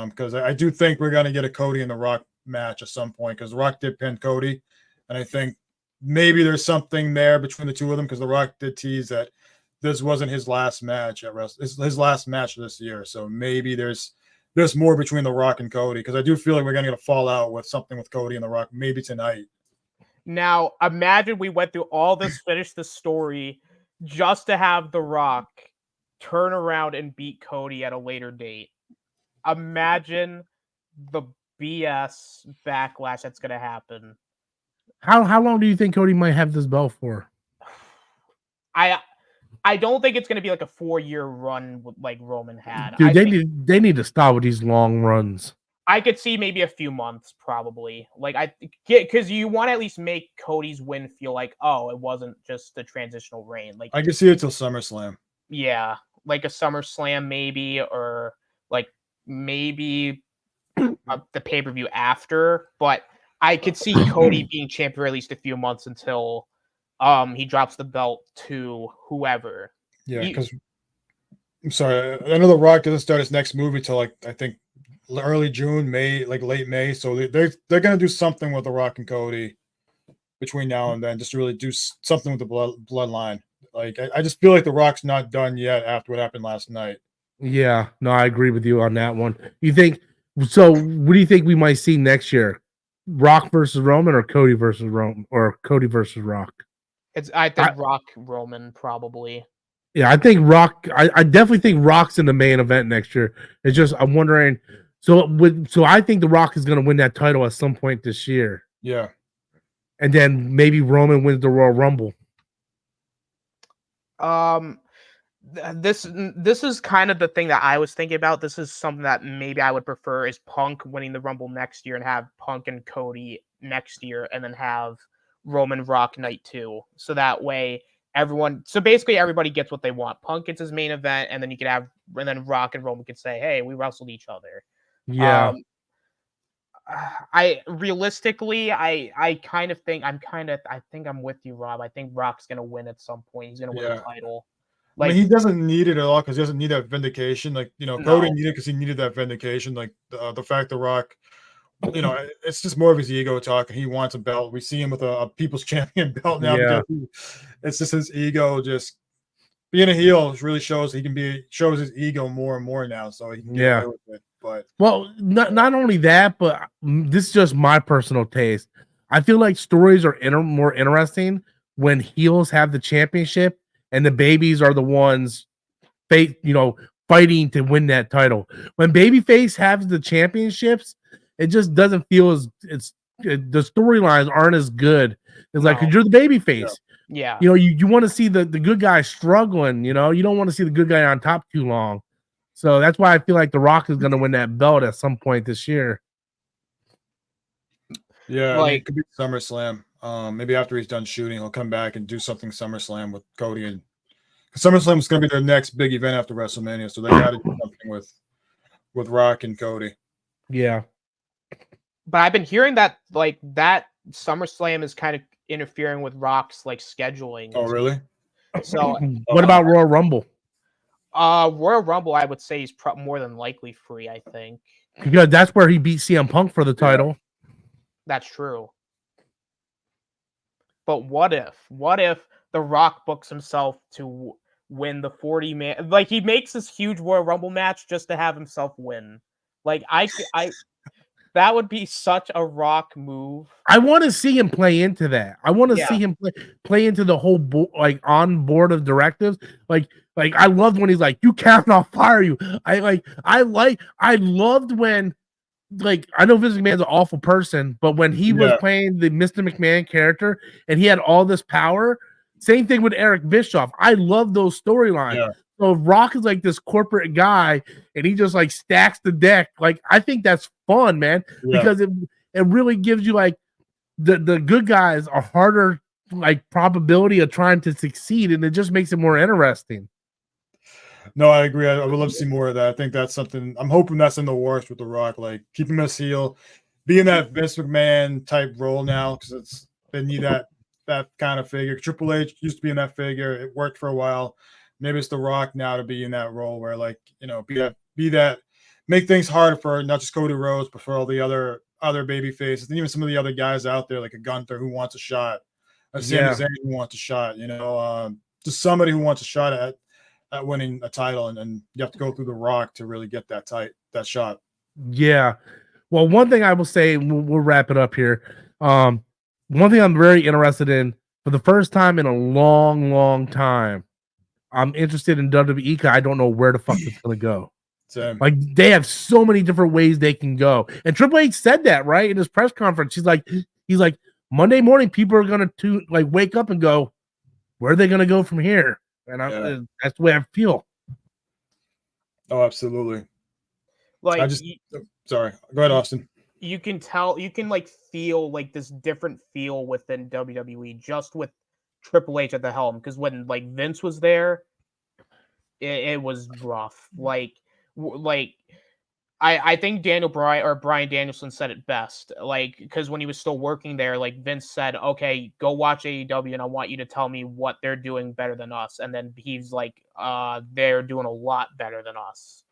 [SPEAKER 3] Because I do think we're going to get a Cody and The Rock match at some point because The Rock did pin Cody. And I think maybe there's something there between the two of them because The Rock did tease that this wasn't his last match at his last match this year. So maybe there's more between The Rock and Cody because I do feel like we're going to get a fallout with something with Cody and The Rock maybe tonight.
[SPEAKER 2] Now, imagine we went through all this, finished the story, just to have The Rock turn around and beat Cody at a later date. Imagine the BS backlash that's going to happen.
[SPEAKER 1] How long do you think Cody might have this belt for?
[SPEAKER 2] I don't think it's going to be like a 4-year run like Roman had.
[SPEAKER 1] Dude, they need to stop with these long runs.
[SPEAKER 2] I could see maybe a few months, probably. Because you want to at least make Cody's win feel like, oh, it wasn't just a transitional reign. Like
[SPEAKER 3] I can see it till SummerSlam.
[SPEAKER 2] Yeah, like a SummerSlam maybe, or like maybe the pay-per-view after. But I could see Cody being champ for at least a few months until he drops the belt to whoever.
[SPEAKER 3] Yeah, because I'm sorry, I know The Rock doesn't start his next movie till like I think early June, May, like late May. So they're gonna do something with The Rock and Cody between now and then, just to really do something with the bloodline. Like I just feel like The Rock's not done yet after what happened last night.
[SPEAKER 1] Yeah, no, I agree with you on that one. You think so? What do you think we might see next year? Rock versus Roman or Cody versus Roman or Cody versus Rock?
[SPEAKER 2] I think Rock Roman probably.
[SPEAKER 1] Yeah, I think Rock. I definitely think Rock's in the main event next year. It's just I'm wondering. So I think The Rock is going to win that title at some point this year.
[SPEAKER 3] Yeah,
[SPEAKER 1] and then maybe Roman wins the Royal Rumble.
[SPEAKER 2] This is kind of the thing that I was thinking about. This is something that maybe I would prefer is Punk winning the Rumble next year and have Punk and Cody next year, and then have Roman Rock night 2. So that way basically everybody gets what they want. Punk gets his main event, and then you could have, and then Rock and Roman could say, hey, we wrestled each other.
[SPEAKER 1] Yeah.
[SPEAKER 2] I realistically, I kind of think I think I'm with you, Rob. I think Rock's gonna win at some point. He's gonna win the title.
[SPEAKER 3] Like, I mean, he doesn't need it at all because he doesn't need that vindication. Like, Cody needed because he needed that vindication. Like the fact that Rock, it's just more of his ego talk. He wants a belt. We see him with a People's Champion belt now.
[SPEAKER 1] Yeah.
[SPEAKER 3] It's just his ego. Just being a heel really shows his ego more and more now. So he can get away with it. But
[SPEAKER 1] not only that, but this is just my personal taste. I feel like stories are more interesting when heels have the championship and the babies are the ones fighting to win that title. When babyface has the championships, it just doesn't feel as the storylines aren't as good. It's like, because you're the babyface.
[SPEAKER 2] Yeah.
[SPEAKER 1] You know, you want to see the good guy struggling, you know, you don't want to see the good guy on top too long. So that's why I feel like The Rock is going to win that belt at some point this year.
[SPEAKER 3] Yeah, I mean, it could be SummerSlam. Maybe after he's done shooting, he'll come back and do something SummerSlam with Cody. And SummerSlam is going to be their next big event after WrestleMania, so they got to do something with Rock and Cody.
[SPEAKER 1] Yeah.
[SPEAKER 2] But I've been hearing that like that SummerSlam is kind of interfering with Rock's like scheduling.
[SPEAKER 3] Oh, really?
[SPEAKER 2] So
[SPEAKER 1] what about Royal Rumble?
[SPEAKER 2] Royal Rumble, I would say, is more than likely free. I think
[SPEAKER 1] because that's where he beat CM Punk for the title.
[SPEAKER 2] That's true. But what if The Rock books himself to win the 40-man? Like, he makes this huge Royal Rumble match just to have himself win. Like, I that would be such a Rock move.
[SPEAKER 1] I want to see him play into that. I want to see him play into the whole like on board of directives. Like I loved when he's like, "You can't, I'll fire you." I loved when, like, I know Vince McMahon's an awful person, but when he was playing the Mr. McMahon character and he had all this power, same thing with Eric Bischoff. I love those storylines. Yeah. So Rock is like this corporate guy and he just like stacks the deck. Like, I think that's fun, man, because it really gives you like the good guys a harder like probability of trying to succeed, and it just makes it more interesting.
[SPEAKER 3] No, I agree. I would love to see more of that. I think that's something I'm hoping that's in the works with The Rock, like keep him as heel, being that Vince McMahon type role now, because they need that kind of figure. Triple H used to be in that figure. It worked for a while. Maybe it's The Rock now to be in that role where, like, you know, be that make things harder for not just Cody Rhodes, but for all the other baby faces, and even some of the other guys out there, like a Gunther who wants a shot, a Sami Zayn who wants a shot, you know, just somebody who wants a shot at winning a title, and you have to go through The Rock to really get that shot. Yeah.
[SPEAKER 1] Well, one thing I will say, we'll wrap it up here. One thing I'm very interested in, for the first time in a long, long time, I'm interested in WWE. I don't know where the fuck it's gonna go.
[SPEAKER 3] Same.
[SPEAKER 1] Like, they have so many different ways they can go, and Triple H said that right in his press conference. He's like Monday morning, people are gonna like wake up and go, where are they gonna go from here? And that's the way I feel.
[SPEAKER 3] Oh, absolutely.
[SPEAKER 2] Like,
[SPEAKER 3] sorry. Go ahead, Austin.
[SPEAKER 2] You can tell, you can like feel like this different feel within WWE just with Triple H at the helm, because when like Vince was there, it was rough. Like I think Bryan Danielson said it best. Like, because when he was still working there, like Vince said, "Okay, go watch AEW, and I want you to tell me what they're doing better than us." And then he's like, "They're doing a lot better than us."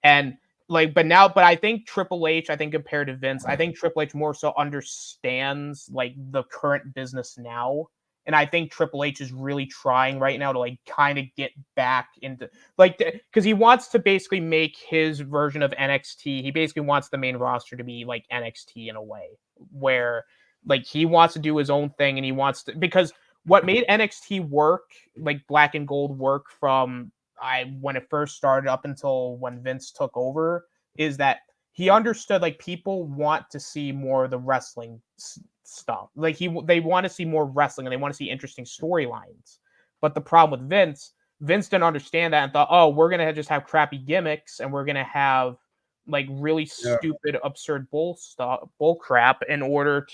[SPEAKER 2] And like, but I think Triple H, compared to Vince, I think Triple H more so understands like the current business now. And I think Triple H is really trying right now to like kind of get back into like, because he wants to basically make his version of NXT. He basically wants the main roster to be like NXT in a way, where like he wants to do his own thing, and he wants to, because what made NXT work, like Black and Gold work from when it first started up until when Vince took over, is that he understood like people want to see more of the wrestling stuff. Like they want to see more wrestling, and they want to see interesting storylines. But the problem with Vince didn't understand that and thought, oh, we're gonna just have crappy gimmicks, and we're gonna have like really stupid, absurd bull crap in order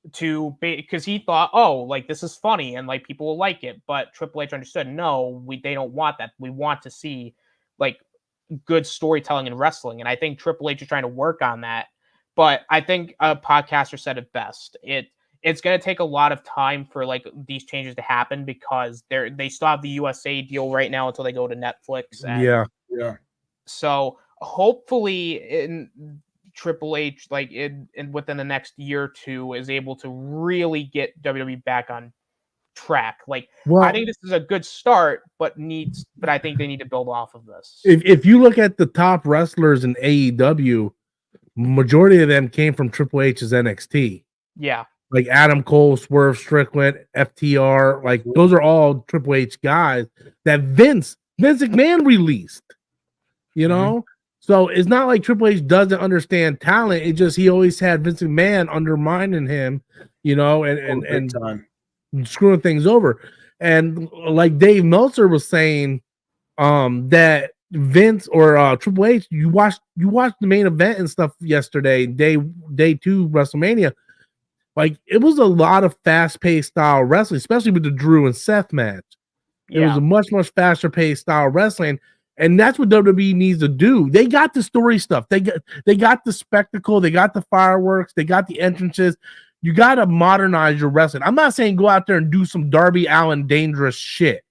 [SPEAKER 2] because he thought, oh, like this is funny and like people will like it. But Triple H understood, no, they don't want that. We want to see like good storytelling in wrestling, and I think Triple H is trying to work on that. But I think a podcaster said it best. It's going to take a lot of time for like these changes to happen, because they still have the USA deal right now until they go to Netflix. And
[SPEAKER 3] yeah.
[SPEAKER 2] So hopefully in Triple H, like in within the next year or two, is able to really get WWE back on track. Like, I think this is a good start, but I think they need to build off of this.
[SPEAKER 1] If you look at the top wrestlers in AEW, majority of them came from Triple H's NXT.
[SPEAKER 2] Yeah.
[SPEAKER 1] Like Adam Cole, Swerve Strickland, FTR, like those are all Triple H guys that Vince Vince McMahon released. You know, so it's not like Triple H doesn't understand talent. It just he always had Vince McMahon undermining him, you know, and screwing things over. And like Dave Meltzer was saying, that Vince or Triple H, you watched the main event and stuff yesterday, day 2 WrestleMania. Like it was a lot of fast paced style wrestling, especially with the Drew and Seth match. It was a much faster paced style wrestling. And that's what WWE needs to do. They got the story stuff. They got the spectacle. They got the fireworks. They got the entrances. You got to modernize your wrestling. I'm not saying go out there and do some Darby Allin dangerous shit,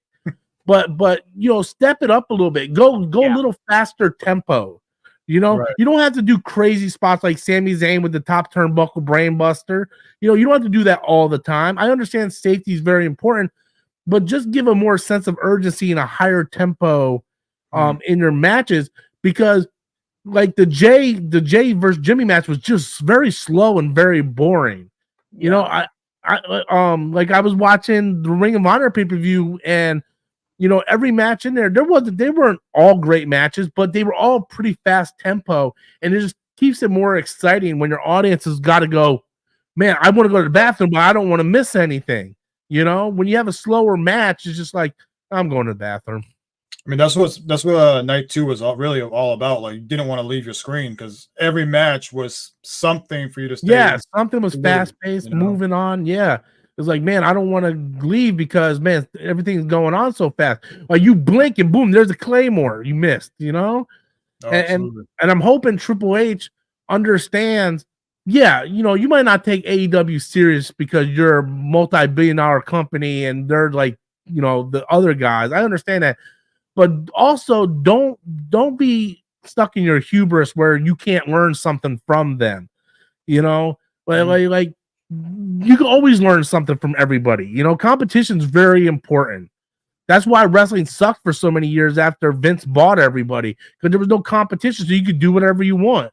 [SPEAKER 1] but you know, step it up a little bit. Go a little faster tempo. You know, you don't have to do crazy spots like Sami Zayn with the top turnbuckle brainbuster. You know, you don't have to do that all the time. I understand safety is very important, but just give a more sense of urgency and a higher tempo in your matches, because like the Jay versus Jimmy match was just very slow and very boring. You know, I was watching the Ring of Honor pay-per-view, and you know, every match in there, they weren't all great matches, but they were all pretty fast tempo, and it just keeps it more exciting when your audience has got to go, man, I want to go to the bathroom, but I don't want to miss anything. You know, when you have a slower match, it's just like, I'm going to the bathroom.
[SPEAKER 3] I mean, that's what night 2 was really all about. Like, you didn't want to leave your screen because every match was something for you to stay.
[SPEAKER 1] Yeah, something was fast paced, moving on. Yeah, it's like, man, I don't want to leave because, man, everything's going on so fast. Like you blink and boom, there's a Claymore you missed. You know, and I'm hoping Triple H understands. Yeah, you know, you might not take AEW serious because you're a multi-billion-dollar company and they're like, you know, the other guys. I understand that. But also don't be stuck in your hubris where you can't learn something from them. You know, like you can always learn something from everybody. You know, competition's very important. That's why wrestling sucked for so many years after Vince bought everybody, because there was no competition, so you could do whatever you want.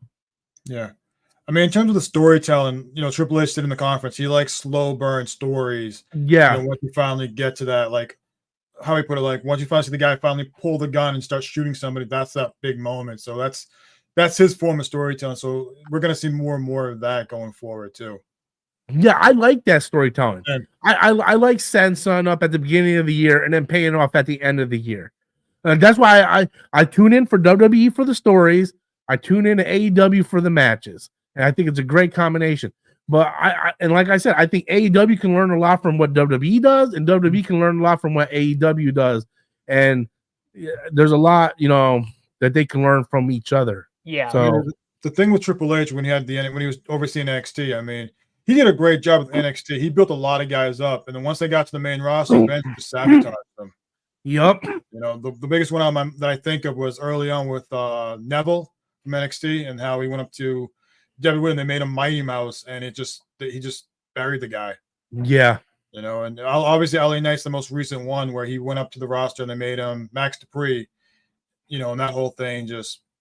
[SPEAKER 3] Yeah. I mean, in terms of the storytelling, you know, Triple H did in the conference, he likes slow burn stories.
[SPEAKER 1] Yeah.
[SPEAKER 3] You know, once you finally get to that, like, how he put it, like once you finally see the guy finally pull the gun and start shooting somebody, that's that big moment. So that's his form of storytelling. So we're gonna see more and more of that going forward too.
[SPEAKER 1] Yeah, I like that storytelling. And I like setting something up at the beginning of the year and then paying off at the end of the year. And that's why I tune in for WWE for the stories. I tune in to AEW for the matches, and I think it's a great combination. But and like I said, I think AEW can learn a lot from what WWE does, and WWE can learn a lot from what AEW does. And there's a lot, you know, that they can learn from each other.
[SPEAKER 2] Yeah.
[SPEAKER 3] So I mean, the thing with Triple H when he was overseeing NXT, I mean, he did a great job with NXT. He built a lot of guys up, and then once they got to the main roster, Vince just sabotaged them.
[SPEAKER 1] Yep.
[SPEAKER 3] You know, the biggest one that I think of was early on with Neville from NXT and how he went up to WWE and they made him Mighty Mouse, and he just buried the guy.
[SPEAKER 1] Yeah.
[SPEAKER 3] You know, and obviously LA Knight's the most recent one where he went up to the roster and they made him Max Dupree. You know, and that whole thing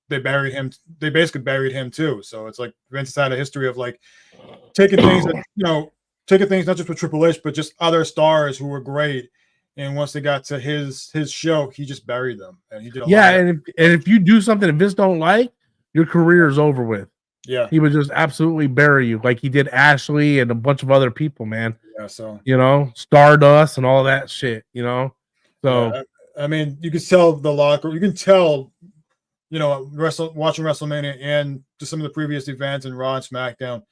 [SPEAKER 3] they buried him. They basically buried him too. So it's like Vince had a history of like taking things not just with Triple H, but just other stars who were great. And once they got to his show, he just buried them. And he did a lot.
[SPEAKER 1] And if you do something that Vince don't like, your career is over with.
[SPEAKER 3] Yeah.
[SPEAKER 1] He would just absolutely bury you like he did Ashley and a bunch of other people, man.
[SPEAKER 3] Yeah, so
[SPEAKER 1] you know, Stardust and all that shit, you know. So
[SPEAKER 3] yeah, I mean, you can tell the locker, you can tell, you know, watching WrestleMania and just some of the previous events in Raw and SmackDown,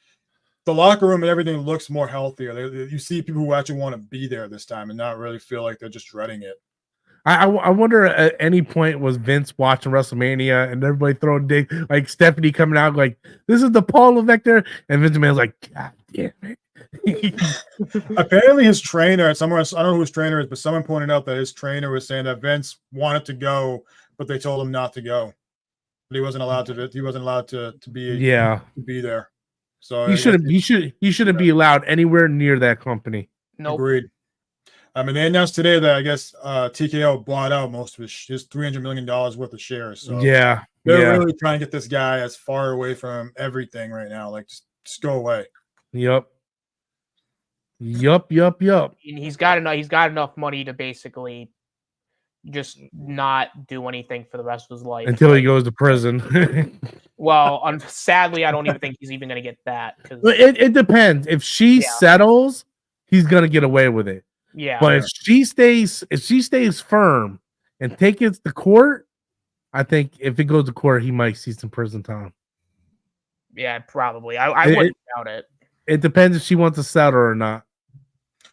[SPEAKER 3] the locker room and everything looks more healthier. You see people who actually want to be there this time and not really feel like they're just dreading it.
[SPEAKER 1] I wonder at any point was Vince watching WrestleMania and everybody throwing dig, like Stephanie coming out like, this is the Paul Levesque there, and Vince McMahon's like, God damn it.
[SPEAKER 3] Apparently his trainer, somewhere, I don't know who his trainer is, but someone pointed out that his trainer was saying that Vince wanted to go, but they told him not to go. But he wasn't allowed to be there. So
[SPEAKER 1] he shouldn't be allowed anywhere near that company.
[SPEAKER 2] Nope.
[SPEAKER 3] Agreed. I mean, they announced today that I guess TKO bought out most of his $300 million worth of shares. So
[SPEAKER 1] they're
[SPEAKER 3] really trying to get this guy as far away from everything right now. Like just go away.
[SPEAKER 1] Yep.
[SPEAKER 2] And he's got enough money to basically just not do anything for the rest of his life
[SPEAKER 1] until he goes to prison.
[SPEAKER 2] Well, sadly, I don't even think he's even going to get that.
[SPEAKER 1] It depends. If she settles, he's going to get away with it.
[SPEAKER 2] Yeah.
[SPEAKER 1] But if she stays firm and takes it to court, I think if it goes to court, he might see some prison time.
[SPEAKER 2] Yeah, probably. I wouldn't doubt it.
[SPEAKER 1] It depends if she wants to settle or not.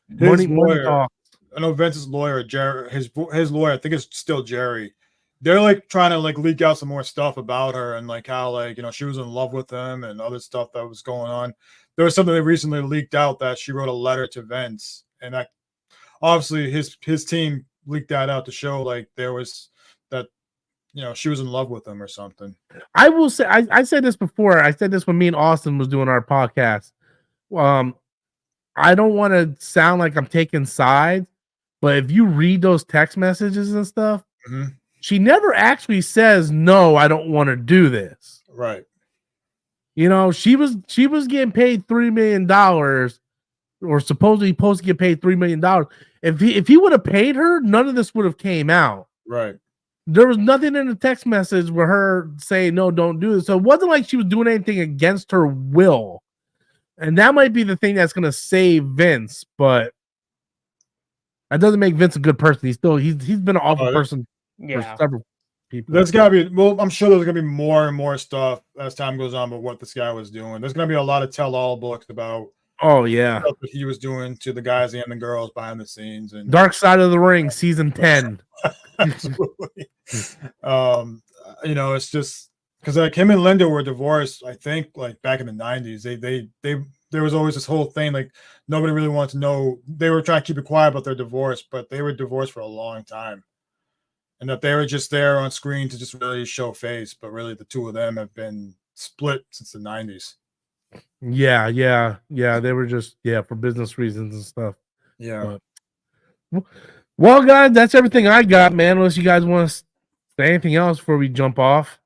[SPEAKER 3] Money talks. I know Vince's lawyer, Jerry, his lawyer, I think it's still Jerry. They're like trying to like leak out some more stuff about her and like how like, you know, she was in love with him and other stuff that was going on. There was something that recently leaked out that she wrote a letter to Vince, and that obviously his team leaked that out to show like there was that, you know, she was in love with him or something.
[SPEAKER 1] I will say, I said this before. I said this when me and Austin was doing our podcast. I don't want to sound like I'm taking sides, but if you read those text messages and stuff, she never actually says, no, I don't want to do this.
[SPEAKER 3] Right.
[SPEAKER 1] You know, she was getting paid $3 million, or supposedly supposed to get paid $3 million. If he would have paid her, none of this would have came out.
[SPEAKER 3] Right.
[SPEAKER 1] There was nothing in the text message with her saying, no, don't do this. So it wasn't like she was doing anything against her will. And that might be the thing that's going to save Vince, but that doesn't make Vince a good person. He's been an awful person for several people.
[SPEAKER 3] There's got to be, well, I'm sure there's going to be more and more stuff as time goes on about what this guy was doing. There's going to be a lot of tell-all books about
[SPEAKER 1] stuff
[SPEAKER 3] that he was doing to the guys and the girls behind the scenes. And
[SPEAKER 1] Dark Side of the Ring, season 10.
[SPEAKER 3] Absolutely. You know, it's just because like him and Linda were divorced, I think, like back in the 90s. They there was always this whole thing, like nobody really wanted to know. They were trying to keep it quiet about their divorce, but they were divorced for a long time. And that they were just there on screen to just really show face, but really the two of them have been split since the 90s.
[SPEAKER 1] Yeah. They were just for business reasons and stuff.
[SPEAKER 3] Yeah.
[SPEAKER 1] Well, guys, that's everything I got, man. Unless you guys want to say anything else before we jump off.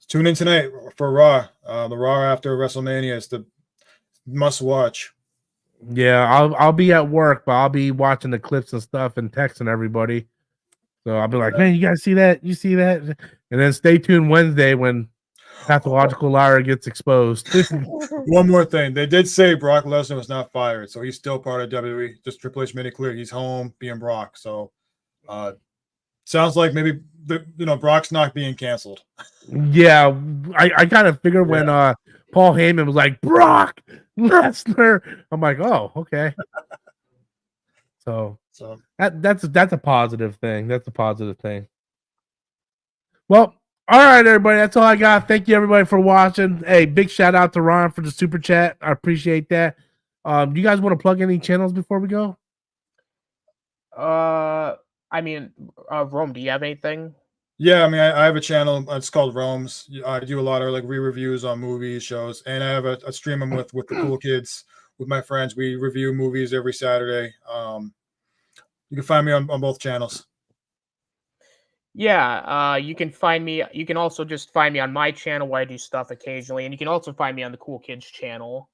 [SPEAKER 3] Tune in tonight for Raw. The Raw after WrestleMania is the must watch.
[SPEAKER 1] Yeah, I'll be at work, but I'll be watching the clips and stuff and texting everybody. So I'll be like, man, you guys see that? You see that? And then stay tuned Wednesday when Pathological Liar gets exposed.
[SPEAKER 3] One more thing. They did say Brock Lesnar was not fired, so he's still part of WWE. Just Triple H made it clear he's home being Brock. So sounds like maybe Brock's not being canceled.
[SPEAKER 1] Yeah, I kind of figured when Paul Heyman was like, Brock Lesnar. I'm like, oh, okay. So that's a positive thing. That's a positive thing. Well, all right, everybody. That's all I got. Thank you, everybody, for watching. Hey, big shout out to Ron for the super chat. I appreciate that. Do you guys want to plug any channels before we go?
[SPEAKER 2] I mean, Rome, do you have anything?
[SPEAKER 3] Yeah, I mean, I have a channel. It's called Rome's. I do a lot of like re-reviews on movies, shows, and I have a stream I'm with the cool kids, with my friends. We review movies every Saturday. You can find me on both channels.
[SPEAKER 2] Yeah, you can find me. You can also just find me on my channel where I do stuff occasionally, and you can also find me on the Cool Kids channel,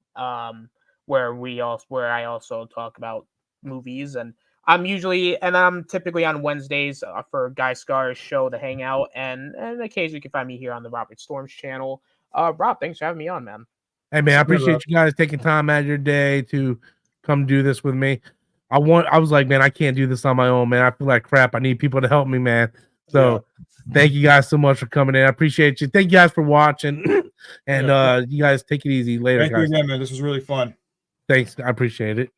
[SPEAKER 2] where I also talk about movies. And I'm typically on Wednesdays for Guy Scar's show, The Hangout, and occasionally you can find me here on the Robert Storms channel. Rob, thanks for having me on, man.
[SPEAKER 1] Hey, man, I appreciate you guys taking time out of your day to come do this with me. I was like, man, I can't do this on my own, man. I feel like crap. I need people to help me, man. So thank you guys so much for coming in. I appreciate you. Thank you guys for watching. And you guys take it easy later.
[SPEAKER 3] Thank you again, man. This was really fun.
[SPEAKER 1] Thanks. I appreciate it.